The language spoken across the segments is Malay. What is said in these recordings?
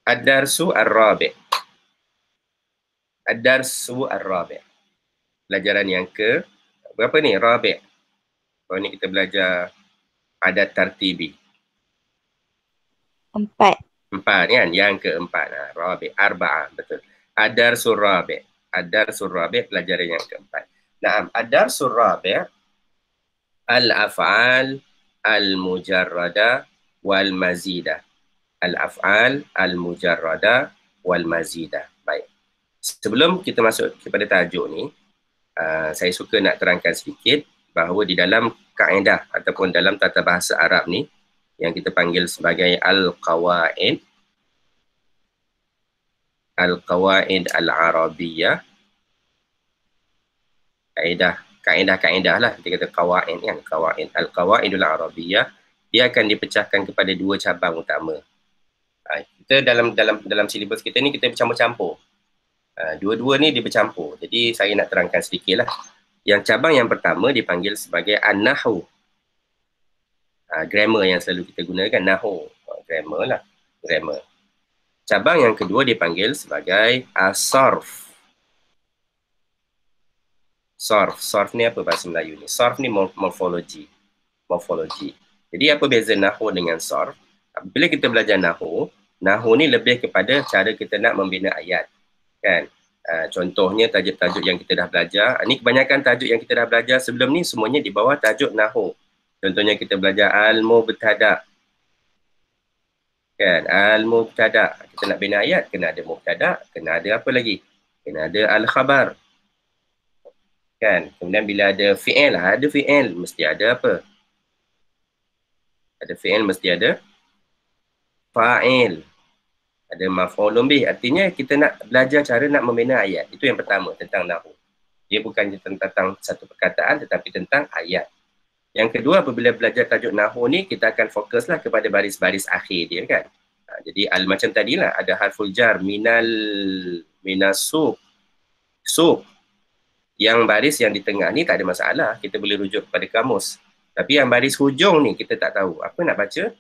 Ad-darsu ar-rabi'. Ad-darsu ar-rabi'. Pelajaran yang ke berapa ni? Rabi'. Kalau ni kita belajar adat tartibi. 4. 4 kan? Yang keempat. Rabi'. Arba'ah. Betul. Ad-darsu ar-rabi'. Ad-darsu ar-rabi' pelajaran yang keempat. Naam. Ad-darsu ar-rabi' al-af'al al-mujarrada wal-mazidah. Al-af'al al-mujarrada wal-mazidah. Baik. Sebelum kita masuk kepada tajuk ni, saya suka nak terangkan sedikit bahawa di dalam kaedah ataupun dalam tata bahasa Arab ni yang kita panggil sebagai al-qawaid al-arabiyyah, kaedah lah, kita kata qawaid kan, qawaid al-qawaidul arabiyyah, dia akan dipecahkan kepada dua cabang utama. Kita dalam silibus kita ni kita bercampur-campur. Dua-dua ni dia bercampur. Jadi saya nak terangkan sedikit lah. Yang cabang yang pertama dipanggil sebagai an-nahwu. Grammar yang selalu kita gunakan, nahwu. Grammar lah. Grammar. Cabang yang kedua dipanggil sebagai as-sarf. Sarf. Sarf ni apa bahasa Melayu ni? Sarf ni morfologi. Morfologi. Jadi apa beza nahwu dengan sarf? Bila kita belajar nahwu ni lebih kepada cara kita nak membina ayat. Kan? Contohnya tajuk-tajuk yang kita dah belajar. Ini kebanyakan tajuk yang kita dah belajar sebelum ni semuanya di bawah tajuk nahwu. Contohnya kita belajar al-mubtada. Kan? Al-mubtada. Kita nak bina ayat, kena ada mubtada, kena ada apa lagi? Kena ada al-khabar. Kan? Kemudian bila ada fi'il, ada fi'il, mesti ada apa? Ada fi'il, mesti ada fa'il. Ada maf'ulun bih. Artinya kita nak belajar cara nak membina ayat. Itu yang pertama tentang nahwu. Dia bukan tentang satu perkataan tetapi tentang ayat. Yang kedua, apabila belajar tajuk nahwu ni, kita akan fokuslah kepada baris-baris akhir dia kan. Jadi macam tadilah ada harful jar minas suq. Yang baris yang di tengah ni tak ada masalah. Kita boleh rujuk kepada kamus. Tapi yang baris hujung ni kita tak tahu. Apa nak baca?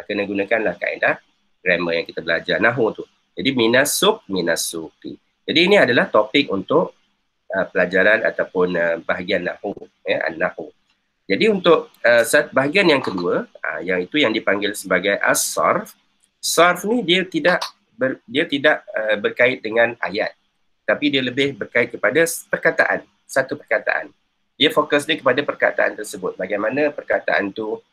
Kena gunakanlah kaedah grammar yang kita belajar, nahwu tu. Jadi minas suqi. Jadi ini adalah topik untuk pelajaran ataupun bahagian nahwu, an-nahwu. Jadi untuk bahagian yang kedua, yang itu yang dipanggil sebagai as-sarf. Sarf ni dia tidak berkait dengan ayat, tapi dia lebih berkait kepada perkataan, satu perkataan. Dia fokus dia kepada perkataan tersebut. Bagaimana perkataan tu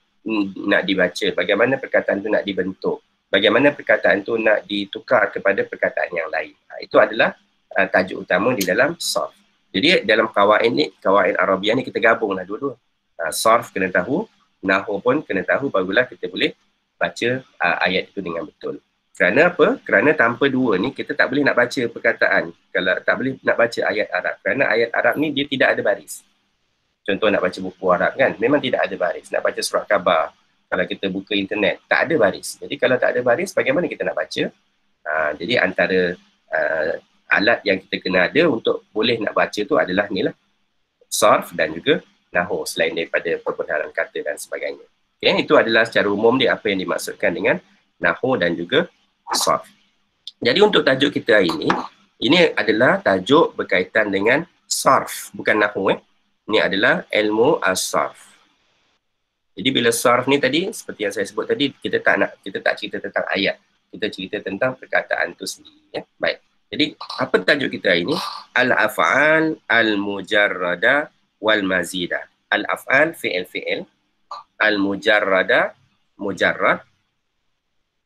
nak dibaca, bagaimana perkataan tu nak dibentuk, bagaimana perkataan tu nak ditukar kepada perkataan yang lain. Itu adalah tajuk utama di dalam sarf. Jadi dalam kawaid ni, kawaid Arabiah ni kita gabunglah dua-dua. Sarf kena tahu, nahwu pun kena tahu, barulah kita boleh baca ayat itu dengan betul. Kerana apa? Kerana tanpa dua ni kita tak boleh nak baca perkataan. Kalau tak boleh nak baca ayat Arab. Kerana ayat Arab ni dia tidak ada baris. Contoh nak baca buku Arab kan, memang tidak ada baris. Nak baca surat khabar, kalau kita buka internet, tak ada baris. Jadi kalau tak ada baris, bagaimana kita nak baca? Jadi antara alat yang kita kena ada untuk boleh nak baca tu adalah ni lah, sarf dan juga nahwu, selain daripada perbenaran kata dan sebagainya. Okay, itu adalah secara umum dia apa yang dimaksudkan dengan nahwu dan juga sarf. Jadi untuk tajuk kita hari ini adalah tajuk berkaitan dengan sarf, bukan nahwu. Ini adalah ilmu as-sarf. Jadi bila sarf ni tadi, seperti yang saya sebut tadi, kita tak cerita tentang ayat. Kita cerita tentang perkataan tu sendiri. Ya? Baik. Jadi apa tajuk kita hari ini? Al-af'al al-mujarrada wal-mazidah. Al-af'al, fi'il. Al-mujarrada, mujarrad.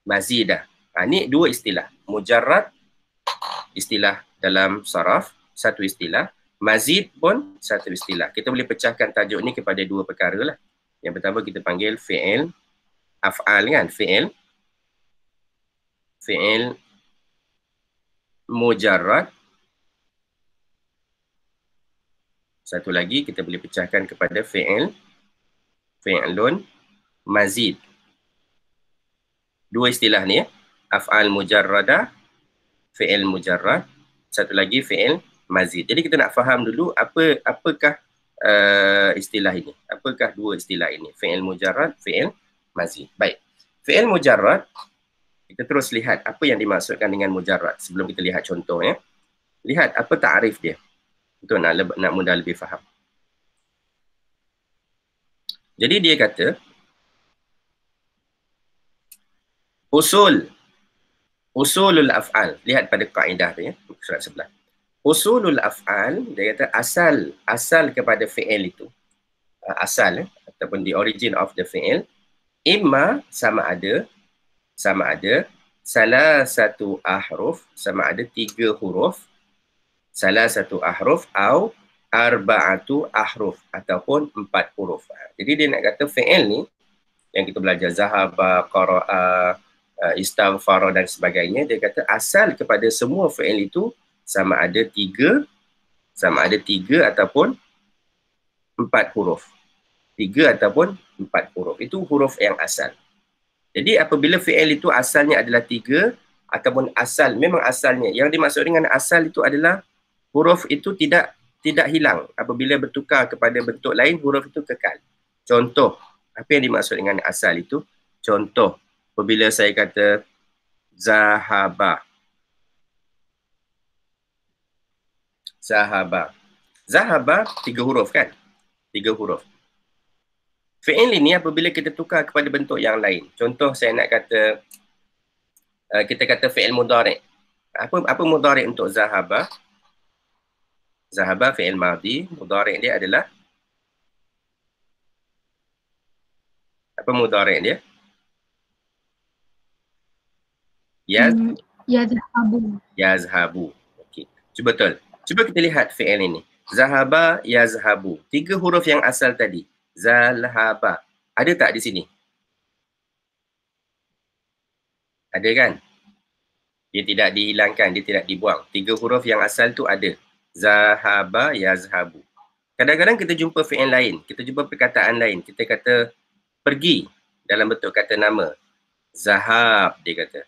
Mazidah. Ini dua istilah. Mujarrad, istilah dalam saraf, satu istilah. Mazid pun satu istilah. Kita boleh pecahkan tajuk ni kepada dua perkara lah. Yang pertama kita panggil fi'il, af'al kan, fi'il mujarrad. Satu lagi kita boleh pecahkan kepada fi'lun mazid. Dua istilah ni ya. Af'al mujarrada, fi'il mujarrad, satu lagi fi'il mazid. Jadi kita nak faham dulu apakah istilah ini. Apakah dua istilah ini? Fi'il mujarrad, fi'il mazid. Baik. Fi'il mujarrad Kita terus lihat apa yang dimaksudkan dengan mujarrad sebelum kita lihat contoh ya. Lihat apa ta'rif dia untuk nak mudah lebih faham. Jadi dia kata usulul af'al. Lihat pada kaedah tu ya, surat sebelah. Usulul af'al, dia kata asal kepada fi'il itu. Asal ataupun the origin of the fi'il imma sama ada salah satu ahruf, sama ada 3 huruf, salah satu ahruf atau arba'atu ahruf ataupun 4 huruf. Jadi dia nak kata fi'il ni yang kita belajar zahaba, qara'a, istaghfara dan sebagainya, dia kata asal kepada semua fi'il itu sama ada 3 ataupun 4 huruf. 3 ataupun 4 huruf. Itu huruf yang asal. Jadi apabila fi'il itu asalnya adalah 3 ataupun asal, memang asalnya, yang dimaksud dengan asal itu adalah huruf itu tidak hilang. Apabila bertukar kepada bentuk lain, huruf itu kekal. Contoh, apa yang dimaksud dengan asal itu? Contoh, apabila saya kata zahaba. Zahaba 3 huruf kan? 3 huruf. Fi'il ini apabila kita tukar kepada bentuk yang lain. Contoh saya nak kata, kita kata fi'il mudhari'. Apa mudhari' untuk zahaba? Zahaba fi'il madhi, mudhari' dia adalah apa mudhari' dia? Yazhabu. Okey. Cuba betul. Cuba kita lihat fi'il ini. Zahaba, yazhabu. 3 huruf yang asal tadi. Zalhaba. Ada tak di sini? Ada kan? Dia tidak dihilangkan, dia tidak dibuang. 3 huruf yang asal tu ada. Zahaba, yazhabu. Kadang-kadang kita jumpa fi'il lain. Kita jumpa perkataan lain. Kita kata pergi dalam bentuk kata nama. Zahab, dia kata.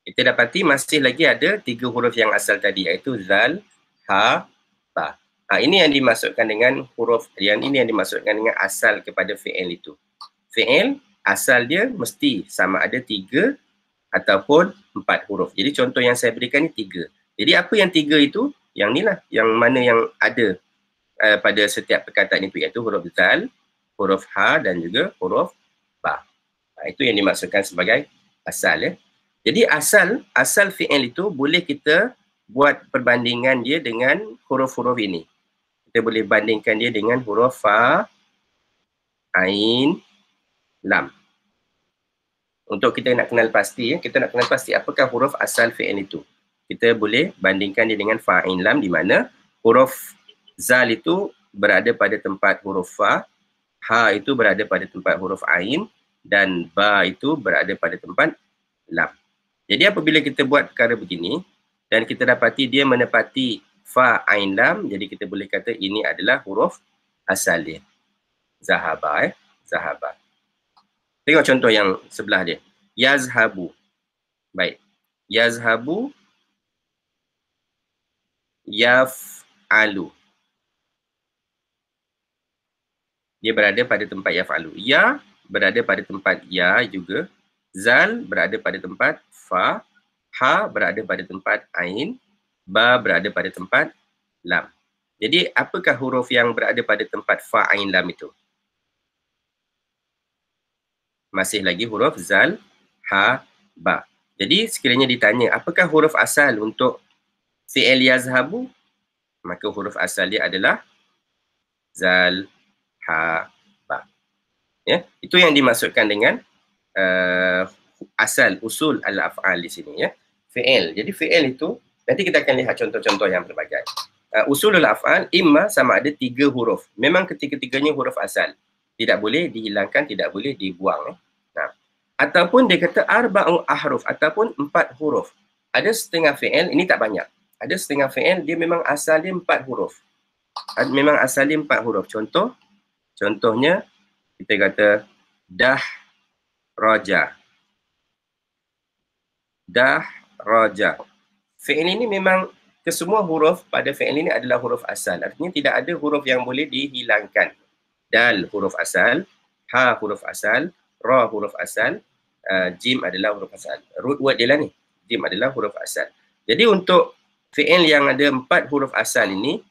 Kita dapati masih lagi ada 3 huruf yang asal tadi, iaitu zal, ha, ba. Ini yang dimaksudkan dengan huruf, ini yang dimaksudkan dengan asal kepada fi'il itu. Fi'il, asal dia mesti sama ada 3 ataupun 4 huruf. Jadi contoh yang saya berikan ni 3. Jadi apa yang 3 itu? Yang ni lah, yang mana yang ada pada setiap perkataan itu, iaitu huruf zal, huruf ha dan juga huruf ba. Itu yang dimaksudkan sebagai asal ya. Jadi asal fi'il itu boleh kita buat perbandingan dia dengan huruf-huruf ini. Kita boleh bandingkan dia dengan huruf fa, ain, lam. Untuk kita nak kenal pasti, kita nak kenal pasti apakah huruf asal fi'il itu. Kita boleh bandingkan dia dengan fa, ain, lam, di mana huruf zal itu berada pada tempat huruf fa, ha itu berada pada tempat huruf ain, dan ba itu berada pada tempat lam. Jadi apabila kita buat perkara begini dan kita dapati dia menepati fa, ain, lam, jadi kita boleh kata ini adalah huruf asal dia. Zahaba zahaba. Tengok contoh yang sebelah dia. Yazhabu. Baik. Yazhabu, yaf'alu. Dia berada pada tempat yaf'alu. Ya berada pada tempat ya juga. Zal berada pada tempat fa, ha berada pada tempat ain, ba berada pada tempat lam. Jadi apakah huruf yang berada pada tempat fa, ain, lam itu? Masih lagi huruf zal, ha, ba. Jadi sekiranya ditanya apakah huruf asal untuk fi'il yazhabu, maka huruf asal dia adalah zal, ha, ba. Ya, itu yang dimaksudkan dengan asal, usul al-af'al di sini ya. Fi'il. Jadi fi'il itu, nanti kita akan lihat contoh-contoh yang berbagai. Usul al-af'al imma sama ada 3 huruf. Memang ketiga-tiganya huruf asal. Tidak boleh dihilangkan, tidak boleh dibuang. Nah, ataupun dia kata arba'u ahruf, ataupun 4 huruf. Ada setengah fi'il, ini tak banyak. Ada setengah fi'il, dia memang asal dia 4 huruf. Memang asal dia 4 huruf. Contohnya, kita kata dah, raja. Dah, raja. Fi'il ini memang kesemua huruf pada fi'il ini adalah huruf asal. Artinya tidak ada huruf yang boleh dihilangkan. Dal huruf asal, ha huruf asal, ra huruf asal, jim adalah huruf asal. Root word dia lah ni. Jim adalah huruf asal. Jadi untuk fi'il yang ada 4 huruf asal ini,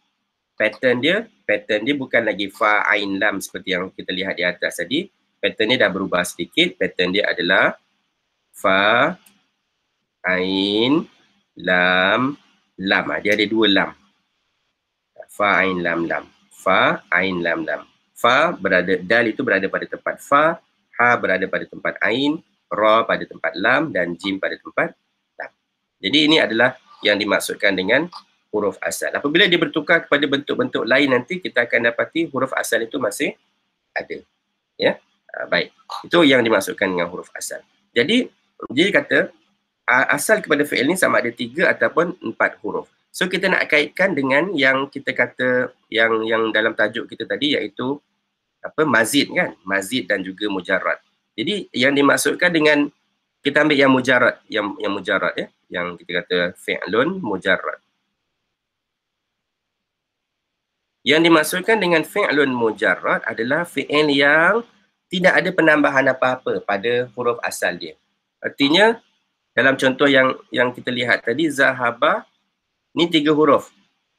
pattern dia bukan lagi fa, ain, lam seperti yang kita lihat di atas tadi. Pattern dia dah berubah sedikit. Pattern dia adalah fa, ain, lam, lam. Dia ada 2 lam. Fa, ain, lam, lam. Fa, ain, lam, lam. Fa berada, dal itu berada pada tempat fa, ha berada pada tempat ain, ra pada tempat lam dan jim pada tempat lam. Jadi ini adalah yang dimaksudkan dengan huruf asal. Apabila dia bertukar kepada bentuk-bentuk lain nanti kita akan dapati huruf asal itu masih ada. Ya. Baik. Itu yang dimaksudkan dengan huruf asal. Jadi dia kata asal kepada fi'il ni sama ada 3 ataupun 4 huruf. So kita nak kaitkan dengan yang kita kata yang dalam tajuk kita tadi iaitu mazid kan? Mazid dan juga mujarrad. Jadi yang dimaksudkan dengan kita ambil yang mujarrad, yang mujarrad ya, yang kita kata fi'lun mujarrad. Yang dimaksudkan dengan fi'lun mujarrad adalah fi'il yang tidak ada penambahan apa-apa pada huruf asal dia. Artinya dalam contoh yang kita lihat tadi, zahaba ni 3 huruf.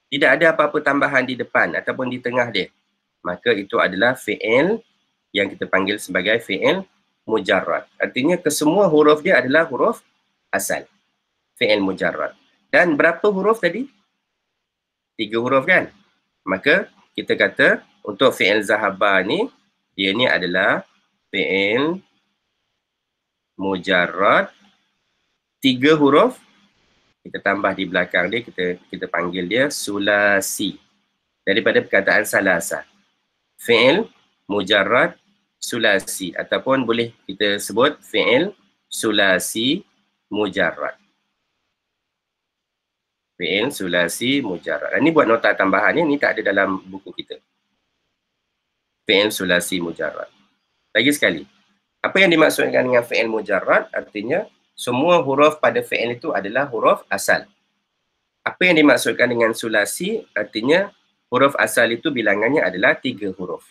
Tidak ada apa-apa tambahan di depan ataupun di tengah dia. Maka itu adalah fi'il yang kita panggil sebagai fi'il mujarrad. Artinya kesemua huruf dia adalah huruf asal. Fi'il mujarrad. Dan berapa huruf tadi? 3 huruf kan? Maka kita kata untuk fi'il zahaba ni, dia ni adalah fi'il mujarrad 3 huruf. Kita tambah di belakang dia, kita panggil dia sulasi. Daripada perkataan salasa. Fi'il mujarrad sulasi ataupun boleh kita sebut fi'il sulasi mujarrad. Fi'il sulasi mujarrad. Ini buat nota tambahan ni tak ada dalam buku kita. Fi'il sulasi mujarrad. Lagi sekali. Apa yang dimaksudkan dengan fi'il mujarrad? Artinya semua huruf pada fi'il itu adalah huruf asal. Apa yang dimaksudkan dengan sulasi? Artinya huruf asal itu bilangannya adalah 3 huruf.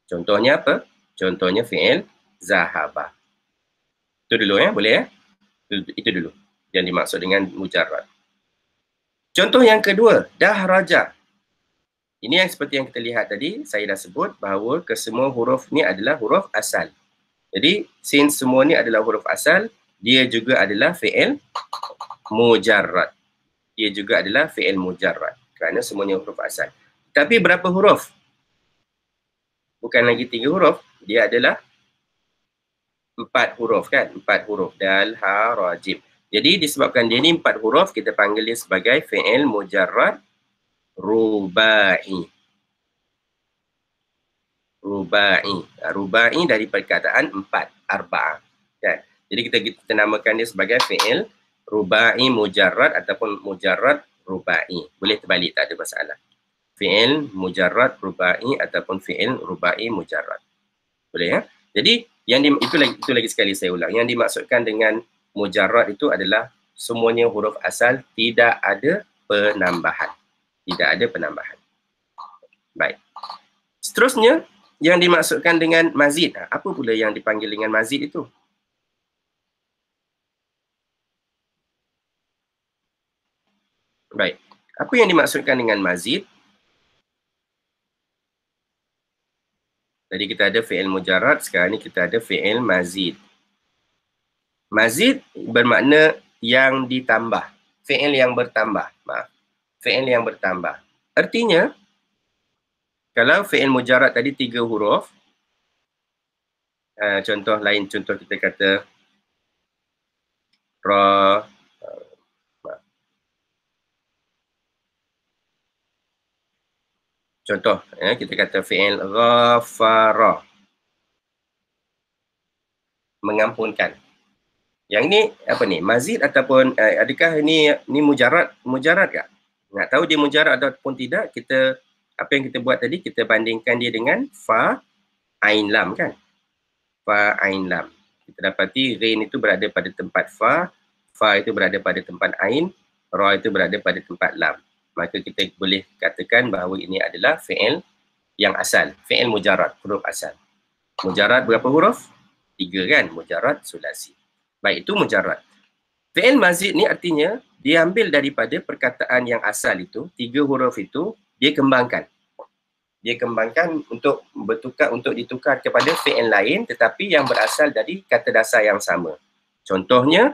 Contohnya apa? Contohnya fi'il zahaba. Itu dulu ya, boleh ya? Itu dulu yang dimaksud dengan mujarrad. Contoh yang kedua, dahraja. Ini yang seperti yang kita lihat tadi, saya dah sebut bahawa kesemua huruf ni adalah huruf asal. Jadi, since semua ni adalah huruf asal, dia juga adalah fi'il mujarrad. Dia juga adalah fi'il mujarrad. Kerana semuanya huruf asal. Tapi berapa huruf? Bukan lagi 3 huruf. Dia adalah 4 huruf kan? 4 huruf. Dal, ha, ra, jim. Jadi disebabkan dia ni 4 huruf, kita panggil dia sebagai fi'il mujarrad rubai. Rubai. Rubai dari perkataan 4, arba'ah. Kan? Jadi kita namakan dia sebagai fi'il rubai mujarrad ataupun mujarrad rubai. Boleh terbalik, tak ada masalah. Fi'il mujarrad rubai ataupun fi'il rubai mujarrad. Boleh ya? Jadi itu lagi sekali saya ulang. Yang dimaksudkan dengan mujarrad itu adalah semuanya huruf asal, tidak ada penambahan. Tidak ada penambahan. Baik. Seterusnya, yang dimaksudkan dengan mazid. Apa pula yang dipanggil dengan mazid itu? Baik. Apa yang dimaksudkan dengan mazid? Tadi kita ada fi'il mujarrad, sekarang ni kita ada fi'il mazid. Mazid bermakna yang ditambah. Fi'il yang bertambah. Maaf. Fi'il yang bertambah. Artinya, kalau fi'il mujarrad tadi 3 huruf, contoh lain, contoh kita kata ra, contoh, kita kata fi'il ghafara, mengampunkan. Yang ni apa ni? Mazid ataupun adakah ini mujarrad? Mujarrad tak? Nak tahu dia mujarrad ataupun tidak, apa yang kita buat tadi, kita bandingkan dia dengan fa, ain, lam kan? Fa, ain, lam. Kita dapati ghain itu berada pada tempat fa itu berada pada tempat ain, ra itu berada pada tempat lam. Maka kita boleh katakan bahawa ini adalah fi'il yang asal. Fi'il mujarrad, huruf asal. Mujarrad berapa huruf? 3 kan, mujarrad, sulasi. Baik, itu mujarrad. Fi'il mazid ni artinya dia ambil daripada perkataan yang asal itu, 3 huruf itu, dia kembangkan. Dia kembangkan untuk bertukar, untuk ditukar kepada fi'il lain tetapi yang berasal dari kata dasar yang sama. Contohnya,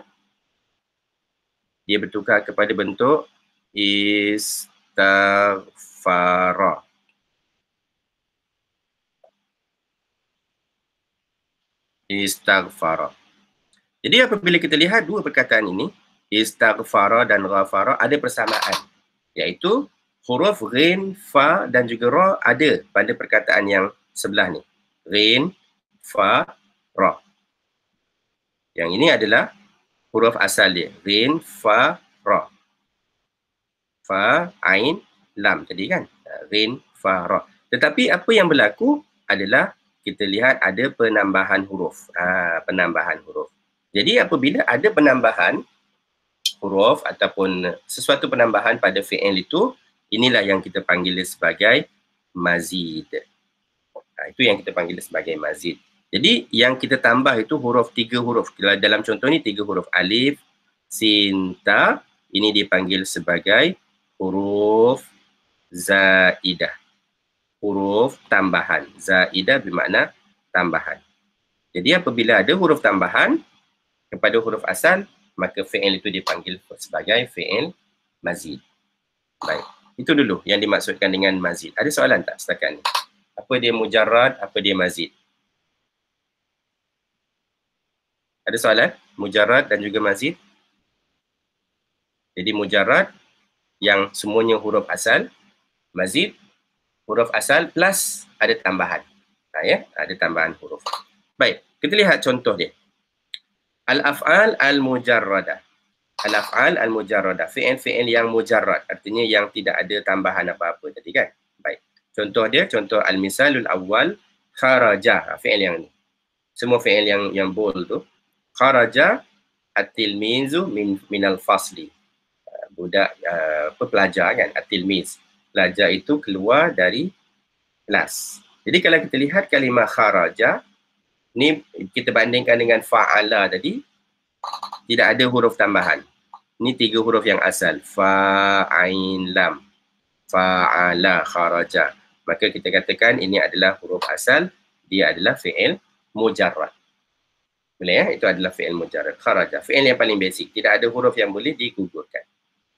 dia bertukar kepada bentuk istaghfara. Istaghfara. Jadi apabila kita lihat dua perkataan ini, istaghfara dan ghafara, ada persamaan. Iaitu huruf ghin, fa dan juga ra ada pada perkataan yang sebelah ni. Ghin, fa, ra. Yang ini adalah huruf asal dia. Ghin, fa, ra. Fa, ain, lam tadi kan. Ghin, fa, ra. Tetapi apa yang berlaku adalah kita lihat ada penambahan huruf. Penambahan huruf. Jadi apabila ada penambahan huruf ataupun sesuatu penambahan pada fi'il itu, inilah yang kita panggil sebagai mazid. Itu yang kita panggil sebagai mazid. Jadi yang kita tambah itu huruf, 3 huruf. Dalam contoh ni 3 huruf. Alif, sin, ta. Ini dipanggil sebagai huruf zaidah. Huruf tambahan. Zaidah bermakna tambahan. Jadi apabila ada huruf tambahan kepada huruf asal, maka fi'il itu dipanggil sebagai fi'il mazid. Baik. Itu dulu yang dimaksudkan dengan mazid. Ada soalan tak setakat ni? Apa dia mujarrad, apa dia mazid? Ada soalan? Mujarrad dan juga mazid? Jadi mujarrad yang semuanya huruf asal, mazid huruf asal plus ada tambahan. Ada tambahan huruf. Baik, kita lihat contoh dia. Al-af'al al-mujarradah. Al-af'al al-mujarradah. Fi'il-fi'il yang mujarrad. Artinya yang tidak ada tambahan apa-apa tadi kan. Baik. Contoh dia, contoh al-misalul awal, kharaja. Fi'il yang ni. Semua fi'il yang bold tu. Kharaja at-tilmizu minal fasli. Budak, pelajar kan, at-tilmiz. Pelajar itu keluar dari kelas. Jadi kalau kita lihat kalimah kharaja, ni kita bandingkan dengan fa'ala tadi, tidak ada huruf tambahan. Ini 3 huruf yang asal. Fa, ain, lam. Fa'ala, kharaja. Maka kita katakan ini adalah huruf asal, dia adalah fi'il mujarrad. Boleh ya? Itu adalah fi'il mujarrad. Kharaja. Fi'il yang paling basic. Tidak ada huruf yang boleh digugurkan.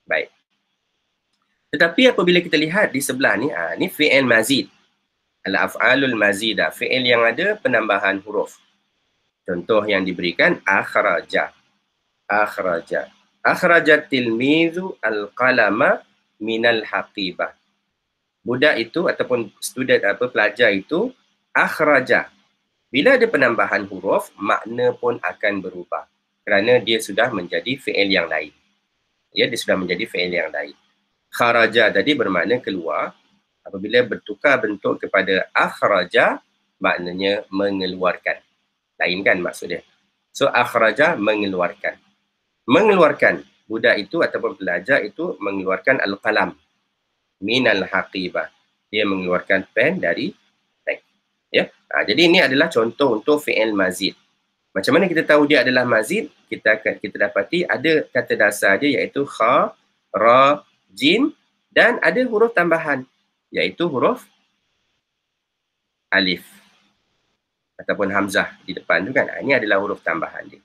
Baik. Tetapi apabila kita lihat di sebelah ni, ni fi'il mazid. Al-af'alul mazidah. Fi'il yang ada penambahan huruf. Contoh yang diberikan, akhraja. Akhraja. Akhrajat tilmizu al-qalama minal haqibah. Budak itu ataupun student pelajar itu, akhraja. Bila ada penambahan huruf, makna pun akan berubah. Kerana dia sudah menjadi fi'il yang lain. Dia sudah menjadi fi'il yang lain. Kharaja tadi bermakna keluar. Apabila bertukar bentuk kepada akhraja, maknanya mengeluarkan. Lain kan maksud dia. So akhraja mengeluarkan. Mengeluarkan budak itu ataupun pelajar itu mengeluarkan al-qalam minal haqibah. Dia mengeluarkan pen dari teks. Ya. Jadi ini adalah contoh untuk fi'il mazid. Macam mana kita tahu dia adalah mazid? Kita dapati ada kata dasar dia iaitu kha, ra, jim dan ada huruf tambahan iaitu huruf alif ataupun hamzah di depan tu kan. Ini adalah huruf tambahan dia.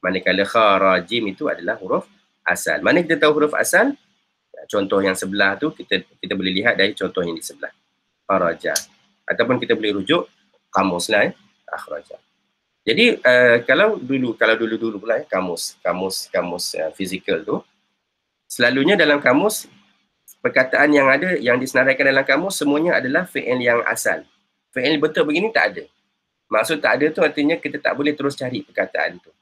Manakala kha, ra, jim itu adalah huruf asal. Mana kita tahu huruf asal? Contoh yang sebelah tu kita boleh lihat dari contoh yang di sebelah. Kharaja. Ataupun kita boleh rujuk kamus lah akhraja. Jadi kalau dulu pula kamus fizikal tu, selalunya dalam kamus perkataan yang ada yang disenaraikan dalam kamus semuanya adalah fi'il yang asal. Fi'il betul begini tak ada. Maksud tak ada tu artinya kita tak boleh terus cari perkataan tu.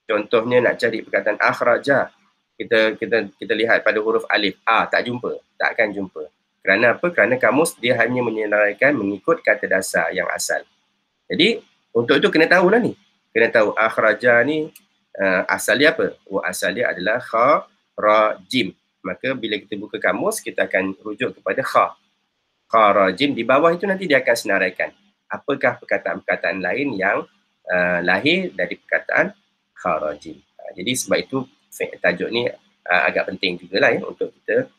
Contohnya nak cari perkataan akhraja, kita lihat pada huruf alif, tak jumpa, tak akan jumpa. Kerana apa? Kerana kamus dia hanya menyenaraikan mengikut kata dasar yang asal. Jadi untuk itu kena tahulah ni. Kena tahu akhraja ni asal dia apa? Asal dia adalah kha, ra, jim. Maka bila kita buka kamus, kita akan rujuk kepada kha. Kha, ra, jim. Di bawah itu nanti dia akan senaraikan. Apakah perkataan-perkataan lain yang lahir dari perkataan kharaji. Jadi sebab itu tajuk ni agak penting juga lah ya untuk kita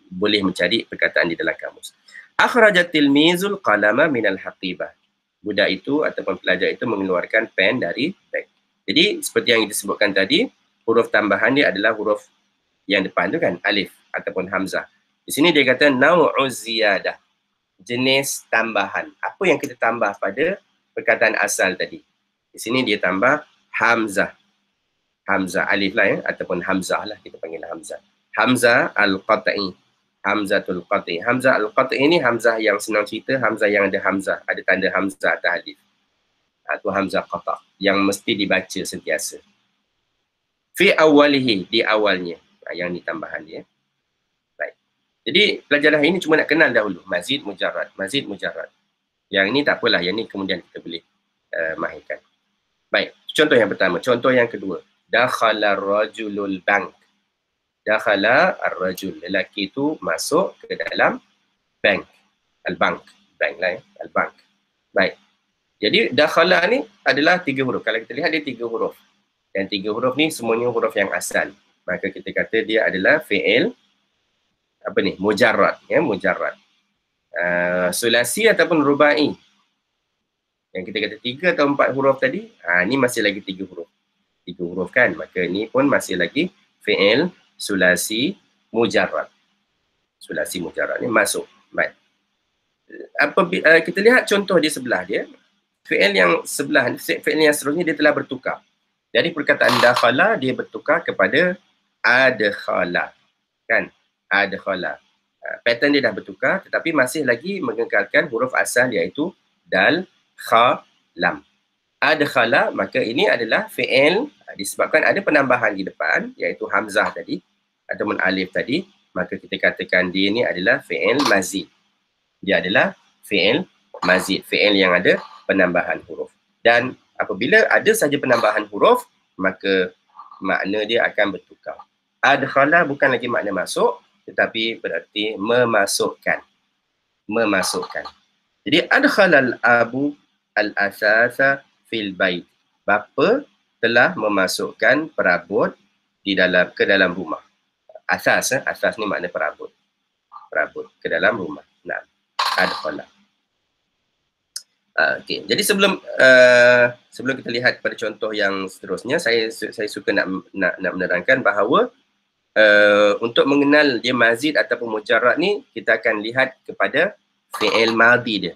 boleh mencari perkataan di dalam kamus. Akhrajat tilmizul qalama minal haqibah. Budak itu ataupun pelajar itu mengeluarkan pen dari beg. Jadi seperti yang disebutkan tadi, huruf tambahan dia adalah huruf yang depan tu kan, alif ataupun hamzah. Di sini dia kata nau'uz ziyadah, jenis tambahan. Apa yang kita tambah pada perkataan asal tadi? Di sini dia tambah hamzah. Hamzah alif lah ya, ataupun hamzah lah, kita panggil hamzah. Hamzah al-qat'i. Hamzatul qat'i. Hamzah al-qat'i ni hamzah yang senang cerita, hamzah yang ada hamzah, ada tanda hamzah atas alif. Itu hamzah qata' yang mesti dibaca sentiasa. Fi awalihi, di awalnya. Yang ni tambahan dia. Baik. Jadi pelajaran ini cuma nak kenal dahulu. Mazid mujarrad. Mazid mujarrad. Yang ini tak apalah. Yang ni kemudian kita boleh mahirkan. Baik. Contoh yang pertama. Contoh yang kedua. Dakhala rajulul bank. Dakhala ar-rajul. Lelaki itu masuk ke dalam bank. Al-bank. Bank lah ya. Al-bank. Baik. Jadi dakhala ni adalah 3 huruf. Kalau kita lihat dia 3 huruf. Dan 3 huruf ni semuanya huruf yang asal. Maka kita kata dia adalah fi'il apa ni? Mujarrad. Ya, mujarrad. Sulasi ataupun rubai. Yang kita kata 3 atau 4 huruf tadi, ni masih lagi 3 huruf. 3 huruf kan? Maka ni pun masih lagi fi'il sulasi mujarrad. Sulasi mujarrad ni masuk. Baik. Kita lihat contoh di sebelah dia. Fi'il yang sebelah, fi'il yang seterusnya dia telah bertukar. Jadi perkataan dakhala dia bertukar kepada adkhala. Kan? Adkhala. Pattern dia dah bertukar tetapi masih lagi mengekalkan huruf asal iaitu dal, kha, lam. Adkhala, maka ini adalah fi'il disebabkan ada penambahan di depan iaitu hamzah tadi ataupun alif tadi, maka kita katakan dia ni adalah fi'il mazid. Dia adalah fi'il mazid, fi'il yang ada penambahan huruf. Dan apabila ada saja penambahan huruf, maka makna dia akan bertukar. Adkhala bukan lagi makna masuk, tetapi berarti memasukkan. Memasukkan. Jadi adkhalal abu al-asasa fil bait. Bapa telah memasukkan perabot ke dalam rumah. Asas, asas ni makna perabot. Perabot ke dalam rumah. Nah, adkhala. Okay. Jadi sebelum kita lihat pada contoh yang seterusnya, saya suka nak menerangkan bahawa untuk mengenal dia mazid ataupun mujarrad ni, kita akan lihat kepada fi'il madhi dia.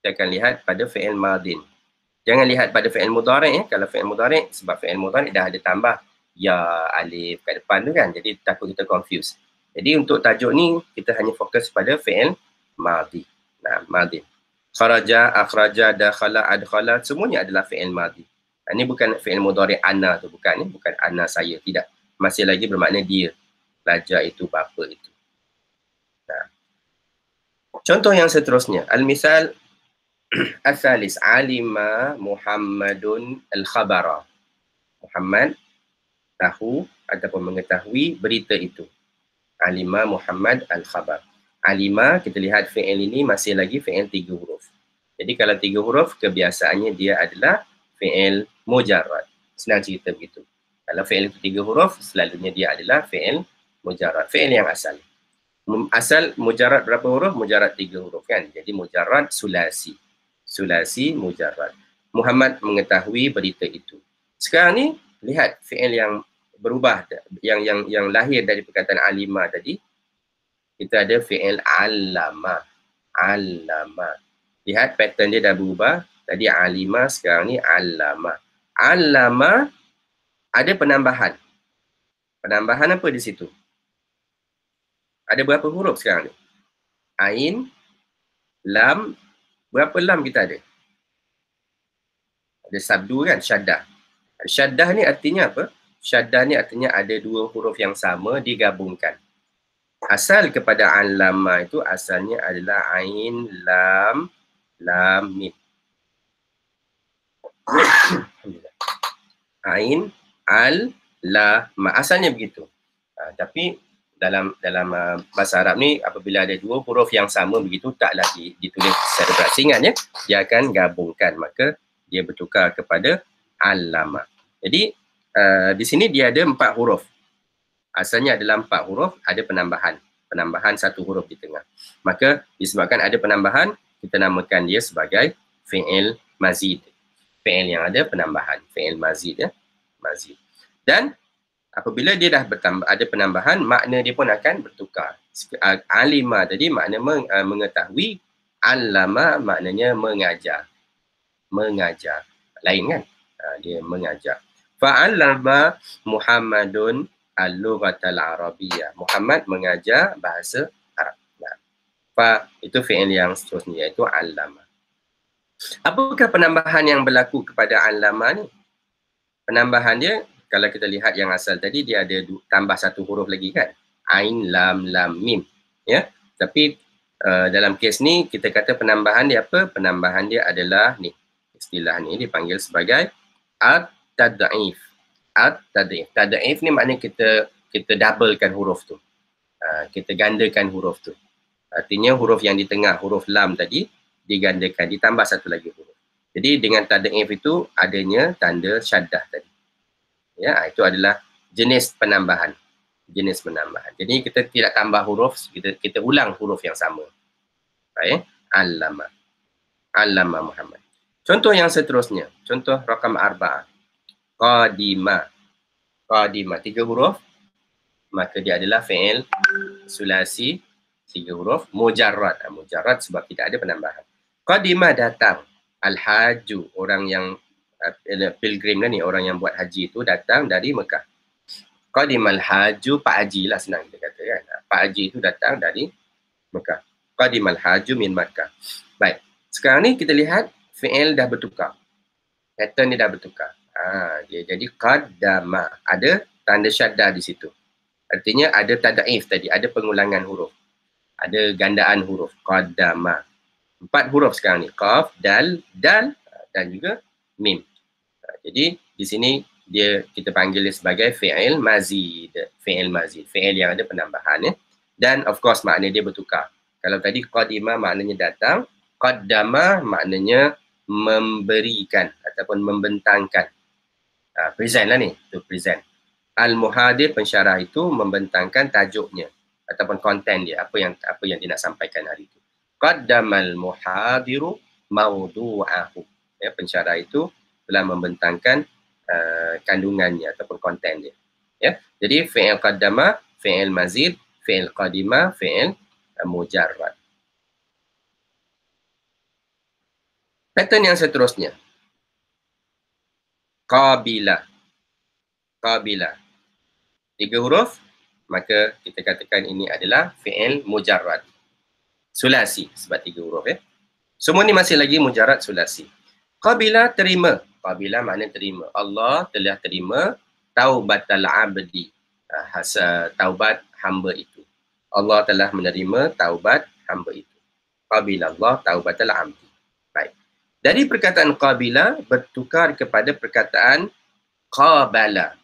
Kita akan lihat pada fi'il madhi. Jangan lihat pada fi'il mudhari' ya. Kalau fi'il mudhari', sebab fi'il mudhari' dah ada tambah ya, alif kat depan tu kan. Jadi takut kita confuse. Jadi untuk tajuk ni, kita hanya fokus pada fi'il madhi. Nah, madhi. Kharaja, akhraja, dakhala, adkhala, semuanya adalah fi'il madhi. Ini bukan fi'il mudhari' ana tu, bukan ni, bukan ana saya, tidak. Masih lagi bermakna dia. Pelajar itu, bapa itu. Nah. Contoh yang seterusnya, al-misal asalis alima Muhammadun al-khabara. Muhammad tahu ataupun mengetahui berita itu. Alima Muhammad al-khabar. Alima, kita lihat fi'il ini masih lagi fi'il 3 huruf. Jadi kalau 3 huruf, kebiasaannya dia adalah fi'il mujarrad. Senang cerita begitu. Kalau fi'il itu 3 huruf, selalunya dia adalah fi'il mujarrad. Fi'il yang asal. Asal mujarrad berapa huruf? Mujarrad 3 huruf kan. Jadi mujarrad sulasi. Sulasi mujarrad. Muhammad mengetahui berita itu. Sekarang ni, lihat fi'il yang berubah, yang lahir dari perkataan alima tadi. Kita ada fi'il allama. Allama. Lihat pattern dia dah berubah. Tadi alima, sekarang ni allama. Allama ada penambahan. Penambahan apa di situ? Ada berapa huruf sekarang ni? Ain, lam. Berapa lam kita ada? Ada sabdu kan? Syaddah. Syaddah ni artinya apa? Syaddah ni artinya ada 2 huruf yang sama digabungkan. Asal kepada allama itu asalnya adalah ain, lam, mim. Ain, al, la, ma. Asalnya begitu. Tapi bahasa Arab ni apabila ada dua huruf yang sama begitu taklah ditulis secara berasingan ya, dia akan gabungkan, maka dia bertukar kepada allama. Jadi di sini dia ada 4 huruf. Asalnya adalah 4 huruf, ada penambahan 1 huruf di tengah. Maka disebabkan ada penambahan, kita namakan dia sebagai fi'il mazid. Fi'il yang ada penambahan, fi'il mazid ya, mazid. Dan apabila dia dah ada penambahan, makna dia pun akan bertukar. Alima tadi makna mengetahui, allama maknanya mengajar. Mengajar. Lain kan? Dia mengajar. Fa'allama Muhammadun al-lughatal arabiyyah. Muhammad mengajar bahasa Arab. Nah, fa itu fi'il yang seterusnya iaitu allama. Apakah penambahan yang berlaku kepada allama ni? Penambahan dia, kalau kita lihat yang asal tadi, dia ada tambah 1 huruf lagi kan? Ain, lam, lam, mim. Ya? Tapi dalam kes ni, kita kata penambahan dia apa? Penambahan dia adalah ni. Istilah ni dipanggil sebagai at-tad'if. At-tad'if. Tad'if ni maknanya kita doublekan huruf tu. Kita gandakan huruf tu. Artinya huruf yang di tengah, huruf lam tadi, digandakan, ditambah 1 lagi huruf. Jadi dengan tad'if itu adanya tanda syaddah tadi. Ya, itu adalah jenis penambahan. Jenis penambahan. Jadi kita tidak tambah huruf, kita ulang huruf yang sama. Baik, allama. Allama Muhammad. Contoh yang seterusnya, contoh rakam 4. Qadima. Qadima 3 huruf, maka dia adalah fi'il sulasi 3 huruf, mujarrad. Mujarrad sebab tidak ada penambahan. Qadima datang. Al-haju, orang yang pilgrim ni, orang yang buat haji itu datang dari Mekah. Qadimal haju, Pak Haji lah senang kita kata kan. Pak Haji itu datang dari Mekah. Qadimal haju min Makkah. Baik, sekarang ni kita lihat fi'il dah bertukar. Pattern ni dah bertukar. Dia jadi qadama, ada tanda syaddah di situ. Artinya ada tad'if tadi, ada pengulangan huruf. Ada gandaan huruf, qadama. 4 huruf sekarang ni, qaf, dal, dan juga mim. Jadi di sini kita panggil dia sebagai fi'il mazid. Fi'il mazid, fi'il yang ada penambahan ya. Dan of course makna dia bertukar. Kalau tadi qadima maknanya datang, qaddama maknanya memberikan ataupun membentangkan. Present lah ni, tu present. Al-muhadir pensyarah itu membentangkan tajuknya ataupun konten dia, apa yang dia nak sampaikan hari itu. Qaddamal muhadiru mawdu'ahu. Ya, pensyarah itu telah membentangkan kandungannya ataupun konten dia. Ya, jadi fi'il qaddama, fi'il mazid, fi'il qadima, fi'il mujarrad. Pattern yang seterusnya. Qabila. Qabila. 3 huruf, maka kita katakan ini adalah fi'il mujarrad. Sulasi, sebab 3 huruf ya. Semua ni masih lagi mujarrad sulasi. Qabila terima. Qabila makna terima. Allah telah terima taubatal abdi. Taubat hamba itu. Allah telah menerima taubat hamba itu. Qabila Allah taubatal abdi. Baik. Dari perkataan qabila bertukar kepada perkataan qabala.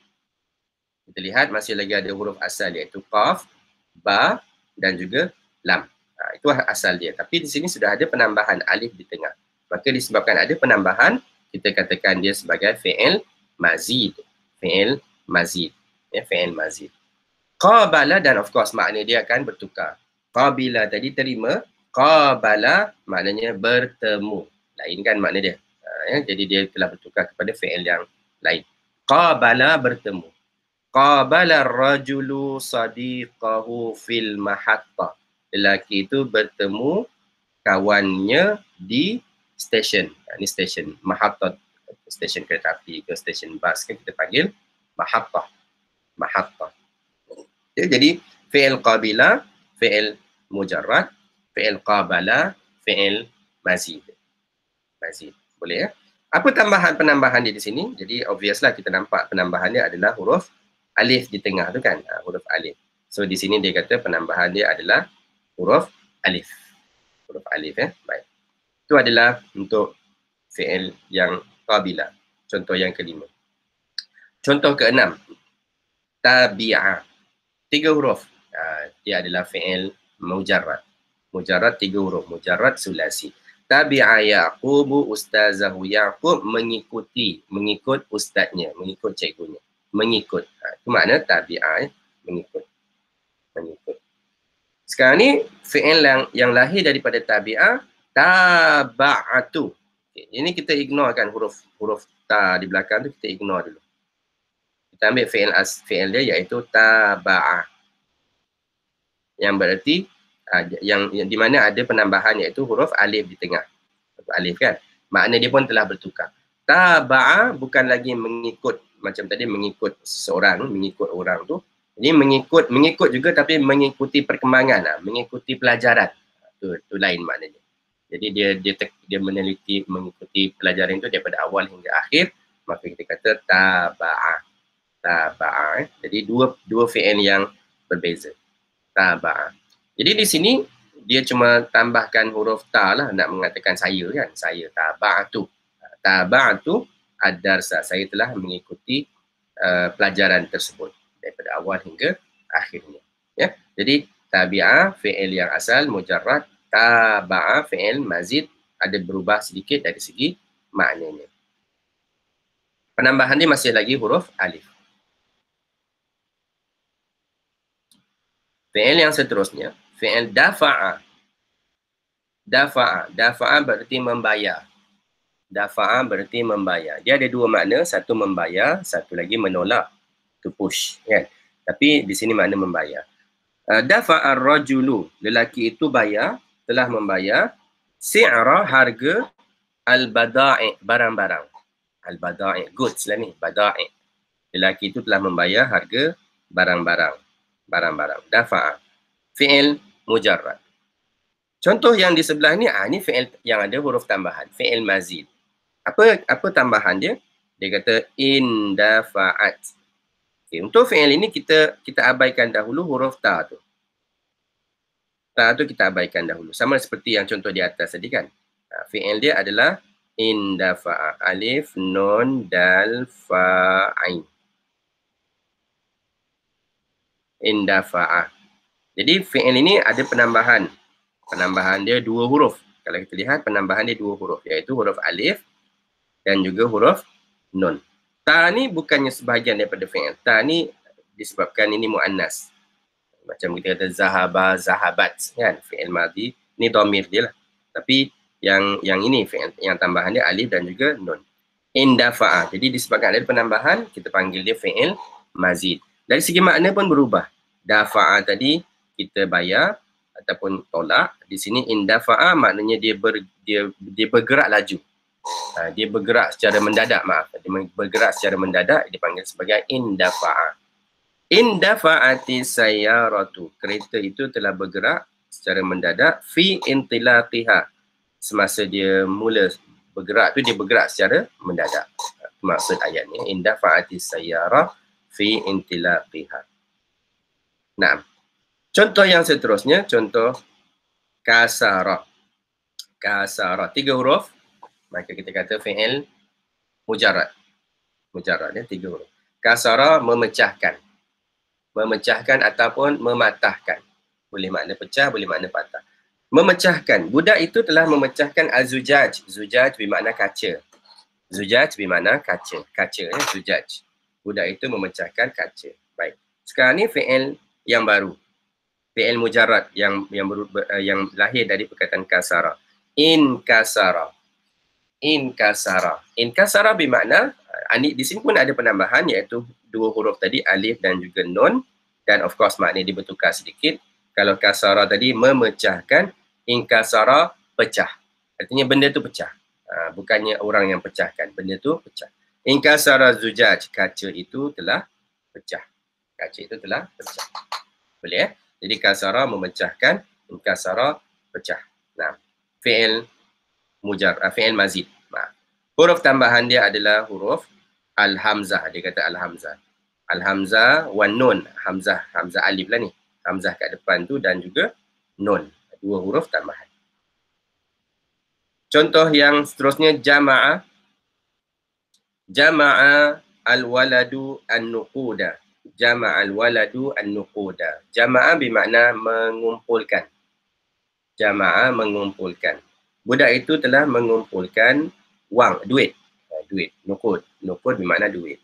Kita lihat masih lagi ada huruf asal iaitu qaf, ba dan juga lam. Itu asal dia. Tapi di sini sudah ada penambahan alif di tengah. Maka disebabkan ada penambahan, kita katakan dia sebagai fi'il mazid. Fi'il mazid. Ya, fi'il mazid. Qabala dan of course makna dia akan bertukar. Qabila tadi terima, qabala maknanya bertemu. Lain kan makna dia. Ya, jadi dia telah bertukar kepada fi'il yang lain. Qabala bertemu. Qabala rajulu sadiqahu fil mahattah. Lelaki itu bertemu kawannya di stesen. Ini stesen mahattah, stesen kereta api ke stesen bas kan kita panggil mahattah. Mahattah. Ya, jadi fi'il qabila, fi'il mujarrad, fi'il qabala, fi'il mazid. Mazid. Boleh ya? Apa penambahan dia di sini? Jadi obvious lah kita nampak penambahan dia adalah huruf alif di tengah tu kan. Huruf alif. So di sini dia kata penambahan dia adalah huruf alif. Huruf alif ya. Baik. Itu adalah untuk fi'il yang qabila. Contoh yang kelima. Contoh keenam. Tabi'a. 3 huruf. Dia adalah fi'il mujarrad. Mujarrad 3 huruf, mujarrad sulasi. Tabi'a Yaqubu ustazahu. Yaqub mengikuti, mengikut ustaznya, mengikut cikgunya. Mengikut. Itu makna tabi'a, mengikut. Mengikut. Sekarang ni fi'il yang lahir daripada tabi'ah, taba'atu. Okay. Ini kita ignorekan huruf ta di belakang tu, kita ignore dulu. Kita ambil fi'il dia iaitu taba'ah. Yang berarti yang di mana ada penambahan iaitu huruf alif di tengah. Huruf alif kan. Makna dia pun telah bertukar. Taba'a bukan lagi mengikut macam tadi, mengikut seseorang, mengikut orang tu. Jadi mengikut juga tapi mengikuti perkembangan, mengikuti pelajaran. Tu lain maknanya. Jadi dia meneliti, mengikuti pelajaran itu daripada awal hingga akhir, maka kita kata taba'a. Taba'a. Jadi dua fi'il yang berbeza. Taba'a. Jadi di sini dia cuma tambahkan huruf ta lah nak mengatakan saya kan. Saya taba'atu. Taba'atu ad-darsa. Saya telah mengikuti pelajaran tersebut daripada awal hingga akhirnya. Ya. Jadi tabi'ah fi'il yang asal mujarrad, taba'a fi'il mazid ada berubah sedikit dari segi maknanya. Penambahan dia masih lagi huruf alif. Fi'il yang seterusnya, fi'il dafa'a. Dafa'a berarti membayar. Dafa'a berarti membayar. Dia ada dua makna, satu membayar, satu lagi menolak, to push kan. Tapi di sini makna membayar. Dafa'ar rajulu, lelaki itu bayar, telah membayar si'ra harga al-bada'i, barang-barang. Al-bada'i, goods lah ni, bada'i. Lelaki itu telah membayar harga barang-barang. Barang-barang. Dafa'a. Fi'il mujarrad. Contoh yang di sebelah ni, ni fi'il yang ada huruf tambahan. Fi'il mazid. Apa tambahan dia? Dia kata in dafa'at. Okay, untuk fi'il ini kita abaikan dahulu huruf ta tu. Ta tu kita abaikan dahulu. Sama seperti yang contoh di atas tadi kan. Fi'il dia adalah in dafa'a. Alif, nun, dal, fa, ain. In dafa'a. Jadi fi'il ini ada penambahan. Penambahan dia 2 huruf. Kalau kita lihat penambahan dia 2 huruf. Iaitu huruf alif dan juga huruf nun. Ta ni bukannya sebahagian daripada fi'il. Ta ni disebabkan ini mu'annas. Macam kita kata zahaba, zahabat kan. Fi'il madhi. Ni dhamir dia lah. Tapi yang ini fi'il, yang tambahan dia alif dan juga nun. In dafa'a. Jadi disebabkan ada penambahan, kita panggil dia fi'il mazid. Dari segi makna pun berubah. Dafa'a tadi kita bayar ataupun tolak. Di sini indafa'a maknanya dia bergerak laju. Dia bergerak secara mendadak, Dia bergerak secara mendadak, dipanggil sebagai indafa'a. Indafa'ati sayyaratu. Kereta itu telah bergerak secara mendadak fi intilaqiha. Semasa dia mula bergerak tu, dia bergerak secara mendadak. Maksud ayatnya indafa'ati sayyara fi intilaqiha. Nah, contoh yang seterusnya, contoh kasara. Kasara, 3 huruf, maka kita kata fi'il mujarrad. Mujarrad ya, 3 huruf. Kasara, memecahkan. Memecahkan ataupun mematahkan. Boleh makna pecah, boleh makna patah. Memecahkan. Budak itu telah memecahkan az-zujaj. Zujaj bermakna kaca. Zujaj bermakna kaca. Kaca ya, zujaj. Budak itu memecahkan kaca. Baik. Sekarang ni fi'il yang baru. Fi'il mujarrad yang lahir dari perkataan kasara. In kasara. In kasara. In kasara bermakna, di sini pun ada penambahan iaitu 2 huruf tadi, alif dan juga nun. Dan of course makna dia bertukar sedikit. Kalau kasara tadi memecahkan, in kasara pecah. Artinya benda tu pecah. Bukannya orang yang pecahkan, benda tu pecah. In kasara zujaj, kaca itu telah pecah. Kaca itu telah pecah. Boleh ya? Jadi kasara memecahkan, in kasara pecah. Nah, fi'il mujarrad, fi'il mazid. Huruf tambahan dia adalah huruf al-hamzah. Dia kata al-hamzah. Al-hamzah wan nun. Hamzah alif lah ni. Hamzah kat depan tu dan juga nun. 2 huruf tambahan. Contoh yang seterusnya jama'a. Jama'a al-waladu an-nuquda. jama'al waladu an-nuquda. Jama'a bermakna mengumpulkan. Jama'a mengumpulkan. Budak itu telah mengumpulkan wang, duit. Duit, nuqud. Nuqud bermakna duit.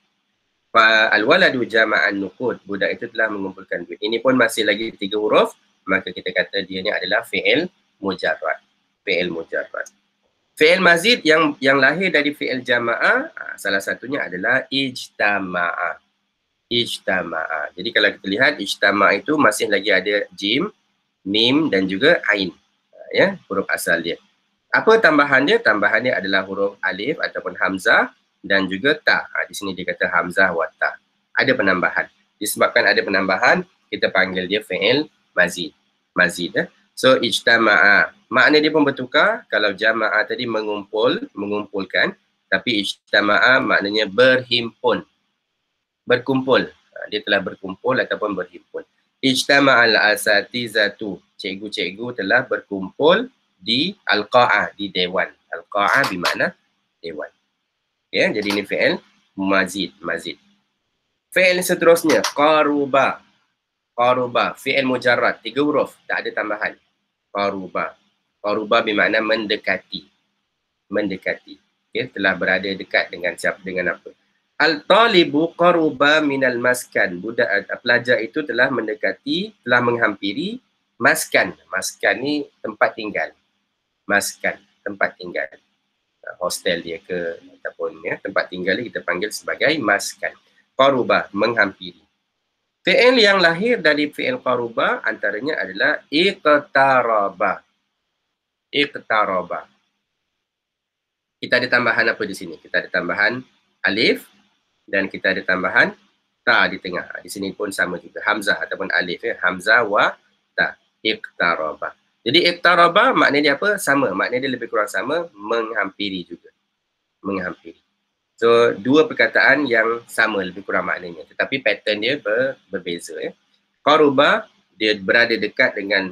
Al-waladu jama'an nuqud. Budak itu telah mengumpulkan duit. Ini pun masih lagi 3 huruf. Maka kita kata dia ni adalah fi'il mujarrad. Fi'il mujarrad. Fi'il mazid yang lahir dari fi'il jama'ah, salah satunya adalah ijtama'a. Ijtama'a. Jadi kalau kita lihat ijtama'a itu masih lagi ada jim, mim dan juga ain. Ya, huruf asal dia. Apa tambahan dia? Tambahan dia adalah huruf alif ataupun hamzah dan juga ta. Di sini dia kata hamzah wa ta. Ada penambahan. Disebabkan ada penambahan, kita panggil dia fi'il mazid. Mazid. So, ijtama'a. Makna dia pun bertukar. Kalau jama'ah tadi mengumpulkan. Tapi ijtama'a maknanya berhimpun. Berkumpul. Dia telah berkumpul ataupun berhimpun. Ijtama'al asatizatu. Cikgu-cikgu telah berkumpul di al-qa'ah, di dewan. Al-qa'ah bermakna dewan. Ya, jadi ini fi'il mazid, mazid. Fi'il seterusnya, qaruba. Qaruba, fi'il mujarrad, 3 huruf, tak ada tambahan. Qaruba. Qaruba bermakna mendekati. Mendekati. Okay, telah berada dekat dengan siapa, dengan apa. Al-talibu qaruba minal maskan. Budak pelajar itu telah mendekati, telah menghampiri maskan. Maskan ni tempat tinggal. Maskan, tempat tinggal. Hostel dia ke ataupun ya, tempat tinggal dia kita panggil sebagai maskan. Qaruba, menghampiri. Fi'il yang lahir dari fi'il qaruba antaranya adalah iqtaraba. Iqtaraba. Kita ada tambahan apa di sini? Kita ada tambahan alif dan kita ada tambahan ta di tengah. Di sini pun sama juga. Hamzah ataupun alif. Ya. Hamzah wa ta. Iqtaraba. Jadi iqtaraba makna dia apa? Sama. Makna dia lebih kurang sama. Menghampiri juga. Menghampiri. So, 2 perkataan yang sama lebih kurang maknanya. Tetapi pattern dia berbeza. Ya. Qaruba, dia berada dekat dengan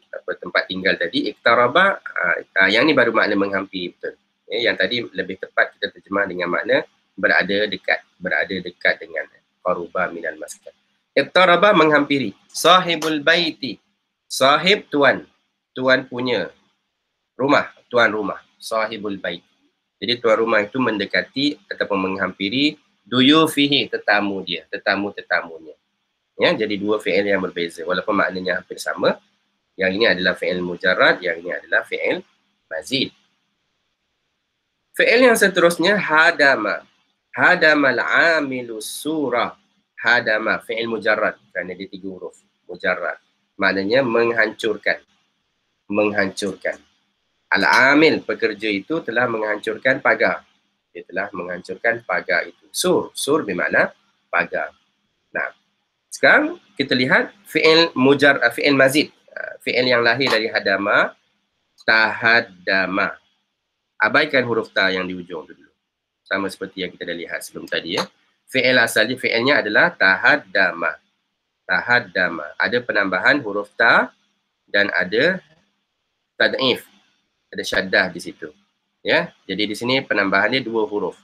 apa, tempat tinggal tadi. Iqtaraba, yang ni baru makna menghampiri betul. Ya, yang tadi lebih tepat kita terjemah dengan makna berada dekat. Berada dekat dengan qaruba minal maskan. Iqtaraba, menghampiri. Sahibul baiti. Sahib, tuan. Tuan punya rumah. Tuan rumah. Sahibul bait. Jadi tuan rumah itu mendekati ataupun menghampiri duyufihi, tetamu dia. Tetamu-tetamunya. Ya, jadi 2 fi'il yang berbeza. Walaupun maknanya hampir sama. Yang ini adalah fi'il mujarrad. Yang ini adalah fi'il mazid. Fi'il yang seterusnya hadama. Hadamal amilu surah. Hadama, fi'il mujarrad. Kerana dia 3 huruf. Mujarrad. Maknanya menghancurkan. Menghancurkan. Al-amil, pekerja itu telah menghancurkan pagar. Dia telah menghancurkan pagar itu. Sur. Sur bermakna pagar. Nah, sekarang kita lihat fi'il mazid. Fi'il yang lahir dari hadama. Tahaddama. Abaikan huruf ta yang di ujung dulu. Sama seperti yang kita dah lihat sebelum tadi ya. Fi'il asal dia, fi'ilnya adalah tahaddama. Tahaddama. Ada penambahan huruf ta dan ada tad'if. Ada syaddah di situ. Ya, jadi di sini penambahannya 2 huruf.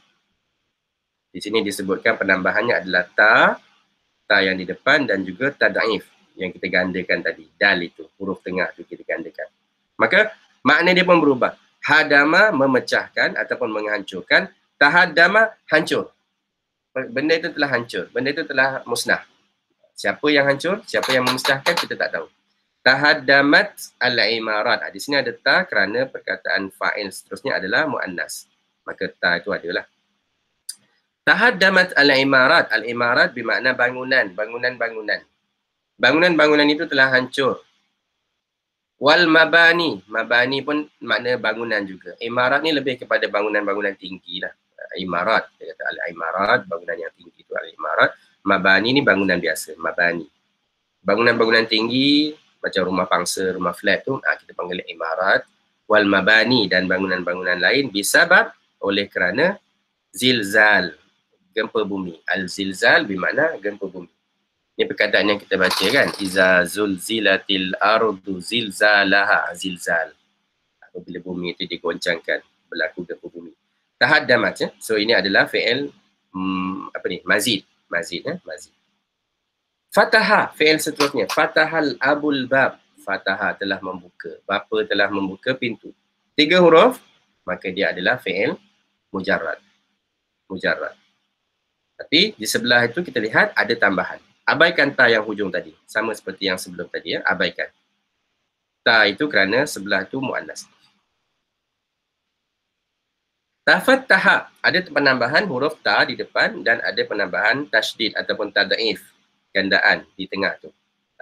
Di sini disebutkan penambahannya adalah ta yang di depan dan juga tad'if yang kita gandakan tadi. Dal itu, huruf tengah itu kita gandakan. Maka makna dia pun berubah. Hadama, memecahkan ataupun menghancurkan. Tahaddama, hancur. Benda itu telah hancur. Benda itu telah musnah. Siapa yang hancur? Siapa yang memusnahkan? Kita tak tahu. Tahaddamat al-imarat. Di sini ada ta kerana perkataan fa'il seterusnya adalah mu'annas. Maka ta itu adalah. Tahaddamat al-imarat. Al-imarat bermakna bangunan. Bangunan-bangunan. Bangunan-bangunan itu telah hancur. Wal mabani. Mabani pun makna bangunan juga. Imarat ni lebih kepada bangunan-bangunan tinggi lah. Imarat. Dia kata al-imarat. Bangunan yang tinggi itu al-imarat. Mabani ni bangunan biasa. Mabani. Bangunan-bangunan tinggi macam rumah pangsa, rumah flat tu, kita panggil imarat. Wal mabani dan bangunan-bangunan lain bisabab oleh kerana zilzal, gempa bumi. Al-zilzal bermakna gempa bumi. Ini perkataan yang kita baca kan. Iza zulzilatil ardu zilzalaha. Zilzal. Apabila bumi itu digoncangkan, berlaku gempa bumi. Tahaddamat. So ini adalah fi'il mazid. Mazid. Fataha, fi'il seterusnya. Fatahal abul bab. Fataha telah membuka. Bapa telah membuka pintu. 3 huruf, maka dia adalah fi'il mujarrad. Mujarrad. Tapi di sebelah itu kita lihat ada tambahan. Abaikan ta yang hujung tadi. Sama seperti yang sebelum tadi ya. Abaikan. Ta itu kerana sebelah itu mu'annas. Tafattaha. Ada penambahan huruf ta di depan dan ada penambahan tasydid ataupun tad'if. Gandaan di tengah tu.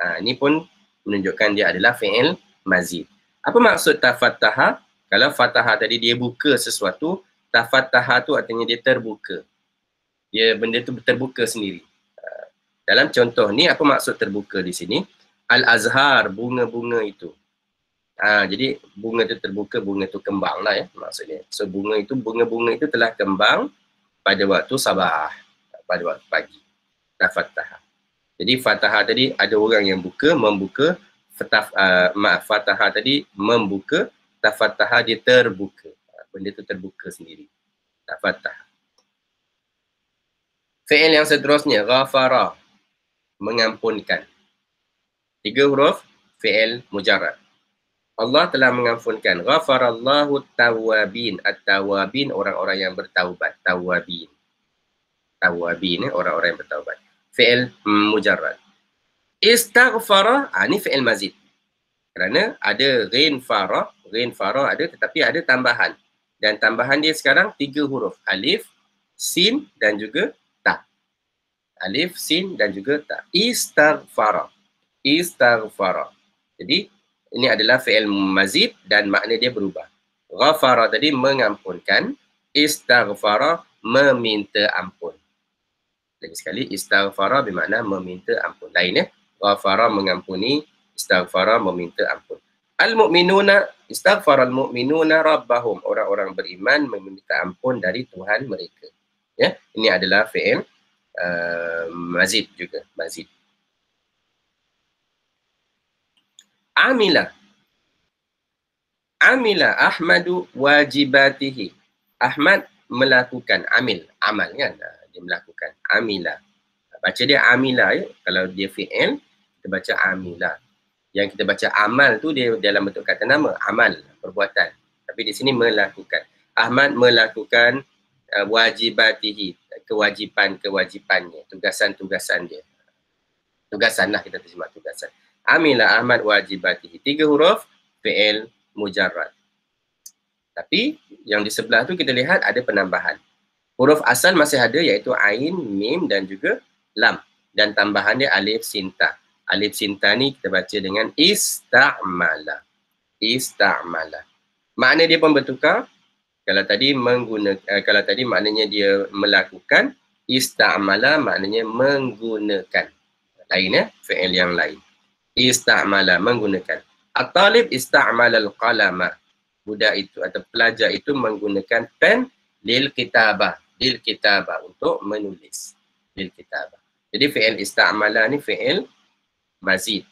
Ini pun menunjukkan dia adalah fi'il mazid. Apa maksud tafattaha? Kalau fataha tadi dia buka sesuatu, tafattaha tu artinya dia terbuka. Benda tu terbuka sendiri. Dalam contoh ni apa maksud terbuka di sini? Al-azhar, bunga-bunga itu. Jadi bunga tu terbuka, bunga tu kembang lah ya maksudnya. So bunga-bunga itu telah kembang pada waktu sabah, pada waktu pagi. Tafattaha. Jadi fataha tadi ada orang yang membuka, fataha tadi membuka, tafattaha dia terbuka. Benda tu terbuka sendiri. Tafattaha. Fi'il yang seterusnya, ghafara, mengampunkan. 3 huruf, fi'il mujarrad. Allah telah mengampunkan. Ghafarallahu tawabin. At-tawabin, orang-orang yang bertaubat. Tawabin. Tawabin, orang-orang yang bertaubat. Fi'il mujarrad. Istaghfara, ni fi'il mazid. Kerana ada ghinfara ada tetapi ada tambahan. Dan tambahan dia sekarang 3 huruf. Alif, sin dan juga ta. Alif, sin dan juga ta. Istaghfara. Istaghfara. Jadi ini adalah fi'il mazid dan makna dia berubah. Ghafara tadi mengampunkan. Istaghfara meminta ampun. Lagi sekali, istaghfara bermakna meminta ampun. Lain ya. Ghafara mengampuni, istaghfara meminta ampun. Al-mu'minuna, istaghfara al-mu'minuna rabbahum. Orang-orang beriman meminta ampun dari Tuhan mereka. Ya, ini adalah fi'il mazid juga. Mazid. Amila. Amila Ahmadu wajibatihi. Ahmad melakukan, amal kan. Dia melakukan, amila. Baca dia amila ya. Kalau dia fi'il, kita baca amila. Yang kita baca amal tu dia dalam bentuk kata nama, amal, perbuatan. Tapi di sini melakukan. Ahmad melakukan wajibatihi, kewajipannya, tugasan dia. Tugasan lah kita terjemah tugasan. Amila Ahmad wajibatihi. 3 huruf, fi'il mujarrad. Tapi yang di sebelah tu kita lihat ada penambahan. Huruf asal masih ada iaitu ain, mim dan juga lam. Dan tambahan dia alif sinta. Alif sinta ni kita baca dengan ista'mala. Ista'mala. Makna dia pun bertukar. Kalau tadi kalau tadi maknanya dia melakukan, ista'mala maknanya menggunakan. Lain ya, fi'il yang lain. Ista'mala, menggunakan. At-talib ista'mala al-qalama. Budak itu atau pelajar itu menggunakan pen lil kitabah untuk menulis. Lil kitabah. Jadi fi'il ista'mala ni fi'il mazid.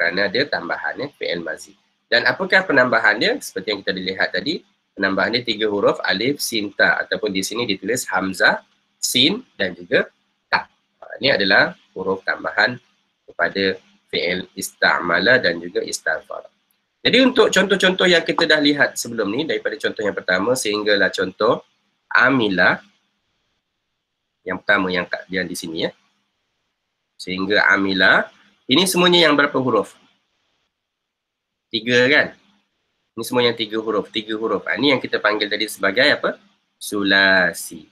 Kerana dia tambahannya fi'il mazid. Dan apakah penambahan dia? Seperti yang kita dilihat tadi, penambahan dia 3 huruf alif, sin, ta. Ataupun di sini ditulis hamzah, sin dan juga ta. Ini adalah huruf tambahan kepada fi'il ista'mala dan juga istaghfara. Jadi untuk contoh-contoh yang kita dah lihat sebelum ni, daripada contoh yang pertama sehinggalah contoh amila, yang pertama yang di sini ya, sehingga amila, ini semuanya yang berapa huruf? 3 kan? Ini semua yang 3 huruf, 3 huruf. Ini yang kita panggil tadi sebagai apa? Sulasi.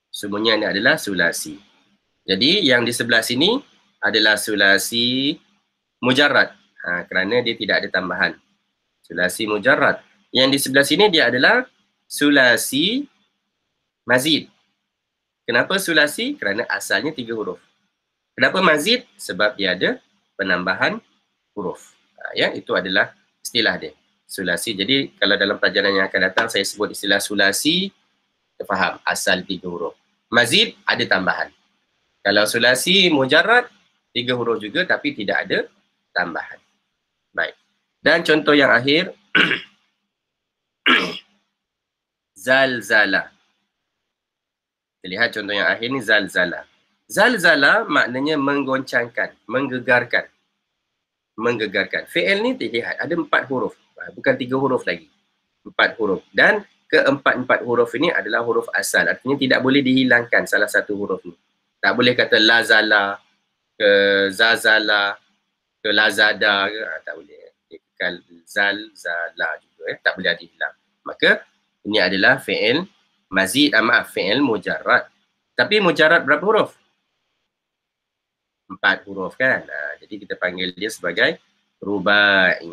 Semuanya ini adalah sulasi. Jadi yang di sebelah sini adalah sulasi mujarrad. Kerana dia tidak ada tambahan. Sulasi mujarrad. Yang di sebelah sini dia adalah sulasi mazid. Kenapa sulasi? Kerana asalnya 3 huruf. Kenapa mazid? Sebab dia ada penambahan huruf. Ya, itu adalah istilah dia. Sulasi. Jadi kalau dalam pelajaran yang akan datang saya sebut istilah sulasi, kita faham asal 3 huruf. Mazid ada tambahan. Kalau sulasi mujarrad 3 huruf juga tapi tidak ada tambahan. Baik. Dan contoh yang akhir zalzala. Kita lihat contoh yang akhir ni, zalzala. Zalzala maknanya menggoncangkan, menggegarkan. Menggegarkan. Fi'il ni dilihat ada 4 huruf. Bukan 3 huruf lagi. 4 huruf. Dan keempat-empat huruf ini adalah huruf asal. Artinya tidak boleh dihilangkan salah satu huruf ni. Tak boleh kata lazala, ke zazala, ke lazada ke. Tak boleh. Dia zalzala juga. Tak boleh dihilang. Maka ini adalah fi'il mazid, fi'il mujarrad. Tapi mujarrad berapa huruf? 4 huruf kan. Jadi kita panggil dia sebagai rubai.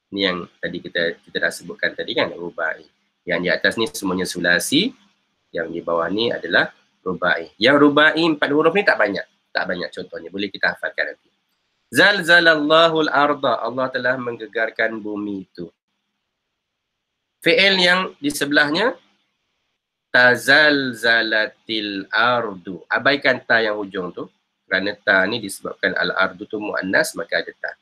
Ini yang tadi kita dah sebutkan tadi kan, rubai. Yang di atas ni semuanya sulasi, yang di bawah ni adalah rubai. Yang rubai 4 huruf ni tak banyak. Tak banyak contohnya. Boleh kita hafalkan nanti. Zalzalallahul arda. Allah telah menggegarkan bumi itu. Fi'il yang di sebelahnya, tazalzalatil ardu. Abaikan ta yang hujung tu. Kerana ta ni disebabkan al-ardu tu mu'annas, maka ada ta.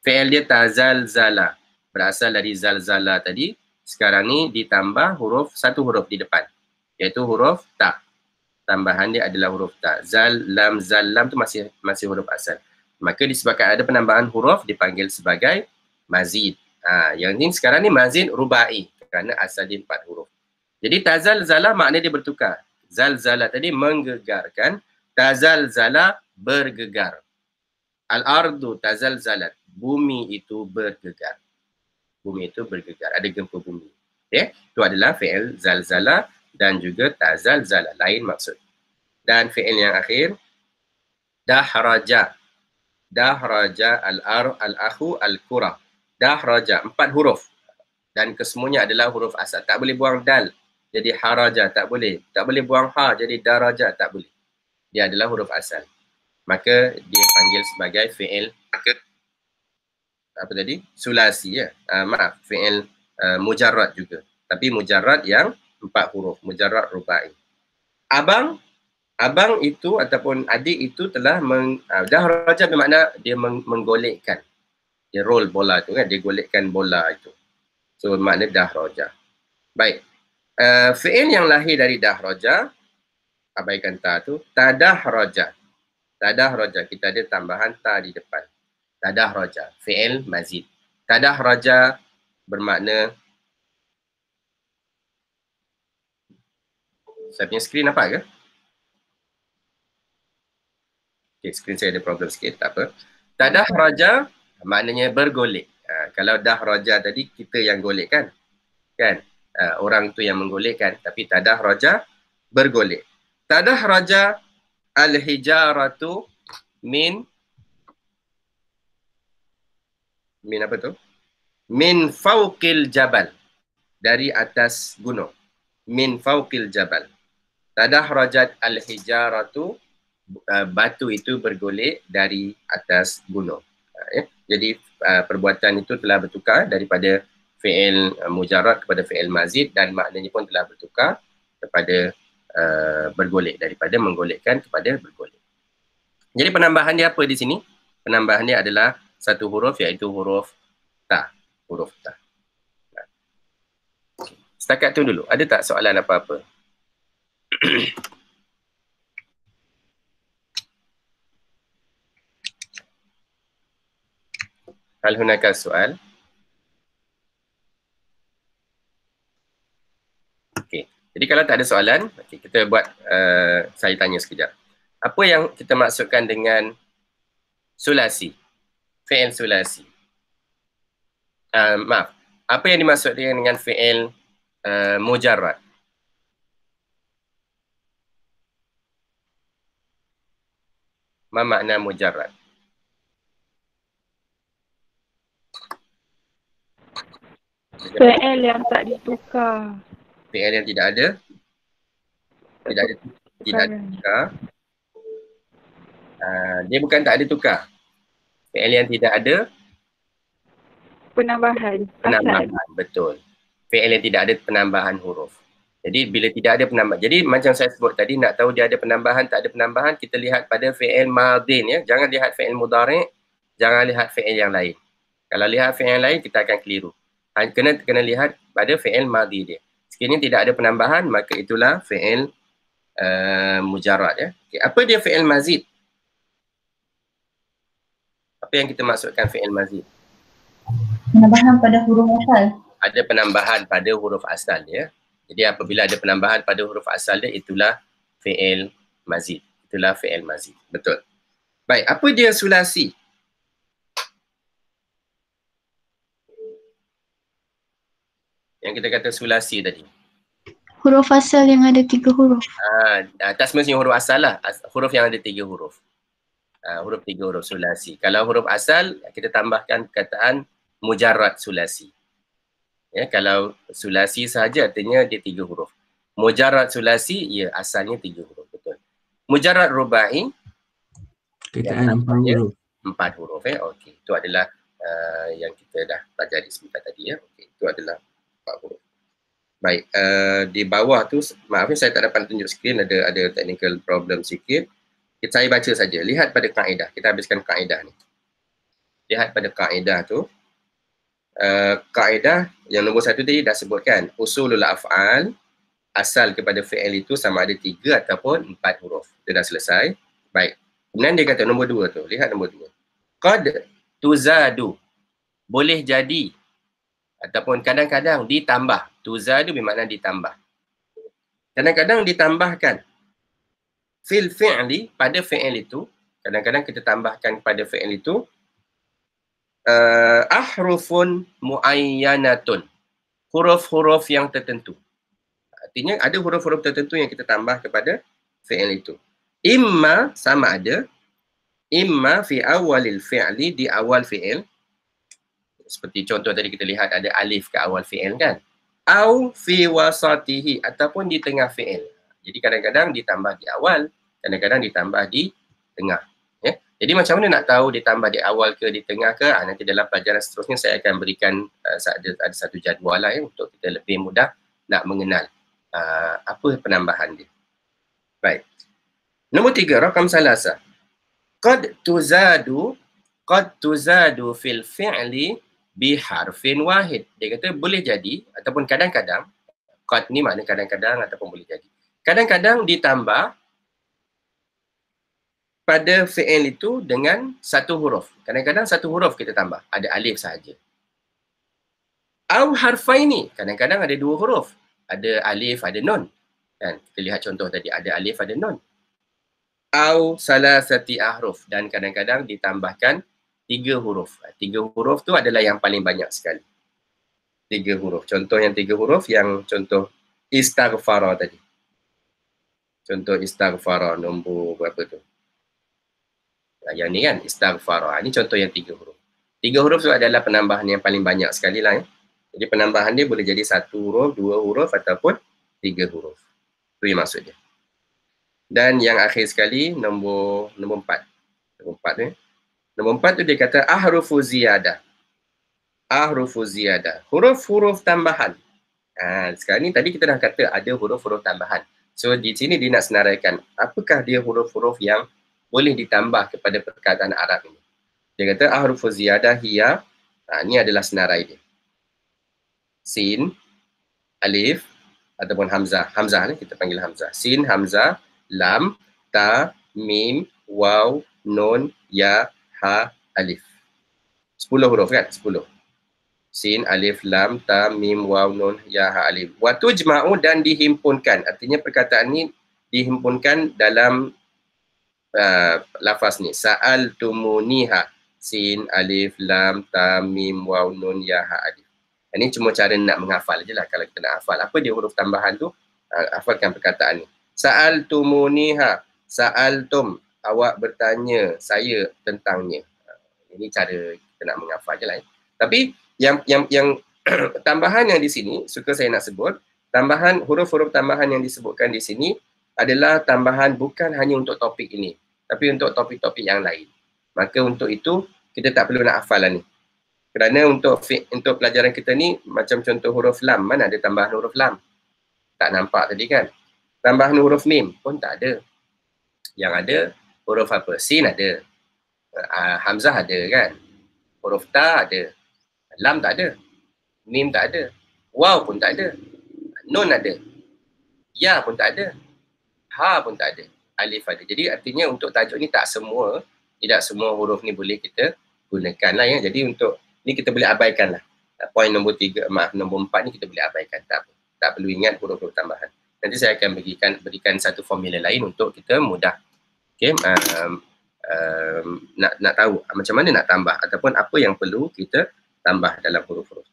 Fi'il dia tazalzala. Berasal dari zalzala tadi. Sekarang ni ditambah satu huruf di depan. Iaitu huruf ta. Tambahan dia adalah huruf ta. Zal, lam tu masih huruf asal. Maka disebabkan ada penambahan huruf, dipanggil sebagai mazid. Yang ni sekarang ni mazid rubai. Kerana asal dia 4 huruf. Jadi tazalzala makna dia bertukar. Zalzala tadi menggegarkan. Tazalzala bergegar. Al-ardu tazalzalat. Bumi itu bergegar. Bumi itu bergegar. Ada gempa bumi. Okay? Itu adalah fi'il zalzala dan juga tazalzala. Lain maksud. Dan fi'il yang akhir, dahraja. Dahraja al-akhu al-qura. Dahraja. 4 huruf. Dan kesemuanya adalah huruf asal. Tak boleh buang dal. Jadi haraja. Tak boleh. Tak boleh buang ha. Jadi daraja. Tak boleh. Dia adalah huruf asal. Maka dia panggil sebagai fi'il apa tadi? Sulasi ya. Fi'il mujarrad juga. Tapi mujarrad yang 4 huruf. Mujarrad rubai. Abang itu ataupun adik itu telah dahraja bermakna dia menggolekkan. Dia roll bola tu kan. Dia golekkan bola itu. So makna dahraja. Baik. Fi'il yang lahir dari dahraja, abaikan ta tu, tadahraja. Tadahraja, kita ada tambahan ta di depan. Tadahraja, fi'il mazid. Tadahraja bermakna, saya punya skrin nampak ke? Okay, skrin saya ada problem sikit, tak apa. Tadahraja maknanya bergolek. Kalau dahraja tadi kita yang golek kan? Orang tu yang menggolekkan. Tapi tadahraja bergolek. Tadahraja al-hijaratu min apa tu? Min fauqil jabal. Dari atas gunung. Min fauqil jabal. Tadahrajat al-hijaratu, batu itu bergolek dari atas gunung. Jadi perbuatan itu telah bertukar daripada fi'il mujarrad kepada fi'il mazid dan maknanya pun telah bertukar kepada bergolek, daripada menggolekkan kepada bergolek. Jadi penambahan dia apa di sini? Penambahan dia adalah satu huruf, iaitu huruf ta. Huruf ta. Setakat tu dulu. Ada tak soalan apa-apa? Hal hunaka soal? Okey. Jadi kalau tak ada soalan, okay, kita buat, saya tanya sekejap. Apa yang kita maksudkan dengan sulasi? Fi'il sulasi. Maaf. Apa yang dimaksudkan dengan fi'il mujarrad? Apa makna mujarrad? Fi'il yang tak ditukar. Fi'il yang tidak ada tukar. Dia bukan tak ada tukar. Fi'il yang tidak ada penambahan. Betul. Fi'il yang tidak ada penambahan huruf. Jadi bila tidak ada penambahan, jadi macam saya sebut tadi, nak tahu dia ada penambahan tak ada penambahan, kita lihat pada fi'il madin ya. Jangan lihat fi'il mudhari', jangan lihat fi'il yang lain. Kalau lihat fi'il yang lain kita akan keliru. Kena lihat pada fi'il madhi dia. Sekiranya tidak ada penambahan, maka itulah fi'il mujarrad ya. Okay. Apa dia fi'il mazid? Apa yang kita maksudkan fi'il mazid? Penambahan pada huruf asal. Ada penambahan pada huruf asal ya. Jadi apabila ada penambahan pada huruf asal dia, itulah fi'il mazid. Itulah fi'il mazid. Betul. Baik, apa dia sulasi? Yang kita kata sulasi tadi. Huruf asal yang ada 3 huruf. Tak semestinya huruf asal lah. Huruf yang ada 3 huruf. Huruf 3 huruf sulasi. Kalau huruf asal, kita tambahkan perkataan mujarrad sulasi. Ya, kalau sulasi sahaja artinya dia 3 huruf. Mujarrad sulasi, ya asalnya 3 huruf. Betul. Mujarrad rubai, Perkataan 4 huruf. 4 huruf ya. Okey. Itu adalah yang kita dah pelajari sebentar tadi ya. Okey. Itu adalah 4 huruf. Baik, di bawah tu, maaf saya tak dapat tunjuk skrin, ada technical problem sikit. Saya baca saja. Lihat pada kaedah. Kita habiskan kaedah ni. Lihat pada kaedah tu. Kaedah yang nombor 1 tadi dah sebutkan. Usulul af'al, asal kepada fi'il itu sama ada 3 ataupun 4 huruf. Itu dah selesai. Baik. Kemudian dia kata nombor 2 tu. Lihat nombor 2. Qad tuzadu. Boleh jadi. Ataupun kadang-kadang ditambah. Tuzadu bermakna ditambah. Kadang-kadang ditambahkan. Fil fi'li, pada fi'il itu. Kadang-kadang kita tambahkan pada fi'il itu. Ahrufun muayyanatun. Huruf-huruf yang tertentu. Artinya ada huruf-huruf tertentu yang kita tambah kepada fi'il itu. Imma sama ada. Imma fi awalil fi'li, di awal fi'il. Seperti contoh tadi kita lihat ada alif ke awal fi'il kan. Au fi wasatihi, ataupun di tengah fi'il. Jadi kadang-kadang ditambah di awal, kadang-kadang ditambah di tengah. Ya? Jadi macam mana nak tahu ditambah di awal ke di tengah ke? Nanti dalam pelajaran seterusnya saya akan berikan ada satu jadual lah ya, untuk kita lebih mudah nak mengenal apa penambahan dia. Baik. Nombor 3, rakam salasa. Qad tuzadu fil fi'li biharfin wahid. Dia kata boleh jadi ataupun kadang-kadang, qad ni makna kadang-kadang ataupun boleh jadi. Kadang-kadang ditambah pada fi'il itu dengan 1 huruf. Kadang-kadang 1 huruf kita tambah, ada alif sahaja. Au harfaini, kadang-kadang ada 2 huruf. Ada alif, ada nun. Kan? Kita lihat contoh tadi, ada alif, ada nun. Au salasati ahruf, dan kadang-kadang ditambahkan 3 huruf. 3 huruf tu adalah yang paling banyak sekali. 3 huruf. Contoh yang 3 huruf, yang contoh istaghfara tadi. Contoh istaghfara nombor berapa tu? Yang ni kan, istaghfara. Ini contoh yang 3 huruf. 3 huruf tu adalah penambahan yang paling banyak sekali lah ya. Jadi penambahan dia boleh jadi 1 huruf, 2 huruf ataupun 3 huruf. Itu yang maksud dia. Dan yang akhir sekali, nombor 4. Nombor 4 ni. Nombor 4 tu dia kata ahrufu ziyadah. Ahrufu ziyadah. Huruf-huruf tambahan. Sekarang ni tadi kita dah kata ada huruf-huruf tambahan. So di sini dia nak senaraikan apakah dia huruf-huruf yang boleh ditambah kepada perkataan Arab ini. Dia kata ahrufu ziyadah hiya. Ini adalah senarai dia. Sin, alif ataupun hamzah. Hamzah ni kita panggil hamzah. Sin, hamzah, lam, ta, mim, waw, nun, ya, ha, alif. 10 huruf kan? 10. Sin, alif, lam, ta, mim, waw, nun, ya, ha, alif. Wa tujma'u, dan dihimpunkan. Artinya perkataan ni dihimpunkan dalam lafaz ni. Sa'altumuniha. Sin, alif, lam, ta, mim, waw, nun, ya, ha, alif. Ini cuma cara nak menghafal je lah. Kalau kita nak hafal apa dia huruf tambahan tu, hafalkan perkataan ni. Sa'altumuniha. Sa'altum, awak bertanya saya tentangnya. Ini cara kita nak menghafal je lah. Tapi yang tambahan yang di sini, suka saya nak sebut, tambahan huruf-huruf tambahan yang disebutkan di sini adalah tambahan bukan hanya untuk topik ini, tapi untuk topik-topik yang lain. Maka untuk itu, kita tak perlu nak hafal lah ni. Kerana untuk pelajaran kita ni, macam contoh huruf lam, mana ada tambahan huruf lam? Tak nampak tadi kan? Tambahan huruf mim pun tak ada. Yang ada huruf apa? Sin ada. Hamzah ada kan? Huruf ta ada. Lam tak ada. Mim tak ada. Waw pun tak ada. Nun ada. Ya pun tak ada. Ha pun tak ada. Alif ada. Jadi artinya untuk tajuk ni tidak semua huruf ni boleh kita gunakan lah ya. Jadi untuk ni kita boleh abaikan lah. Poin nombor 3, nombor 4 ni kita boleh abaikan. Tak perlu ingat huruf-huruf tambahan. Nanti saya akan berikan satu formula lain untuk kita mudah nak tahu macam mana nak tambah ataupun apa yang perlu kita tambah dalam huruf-huruf.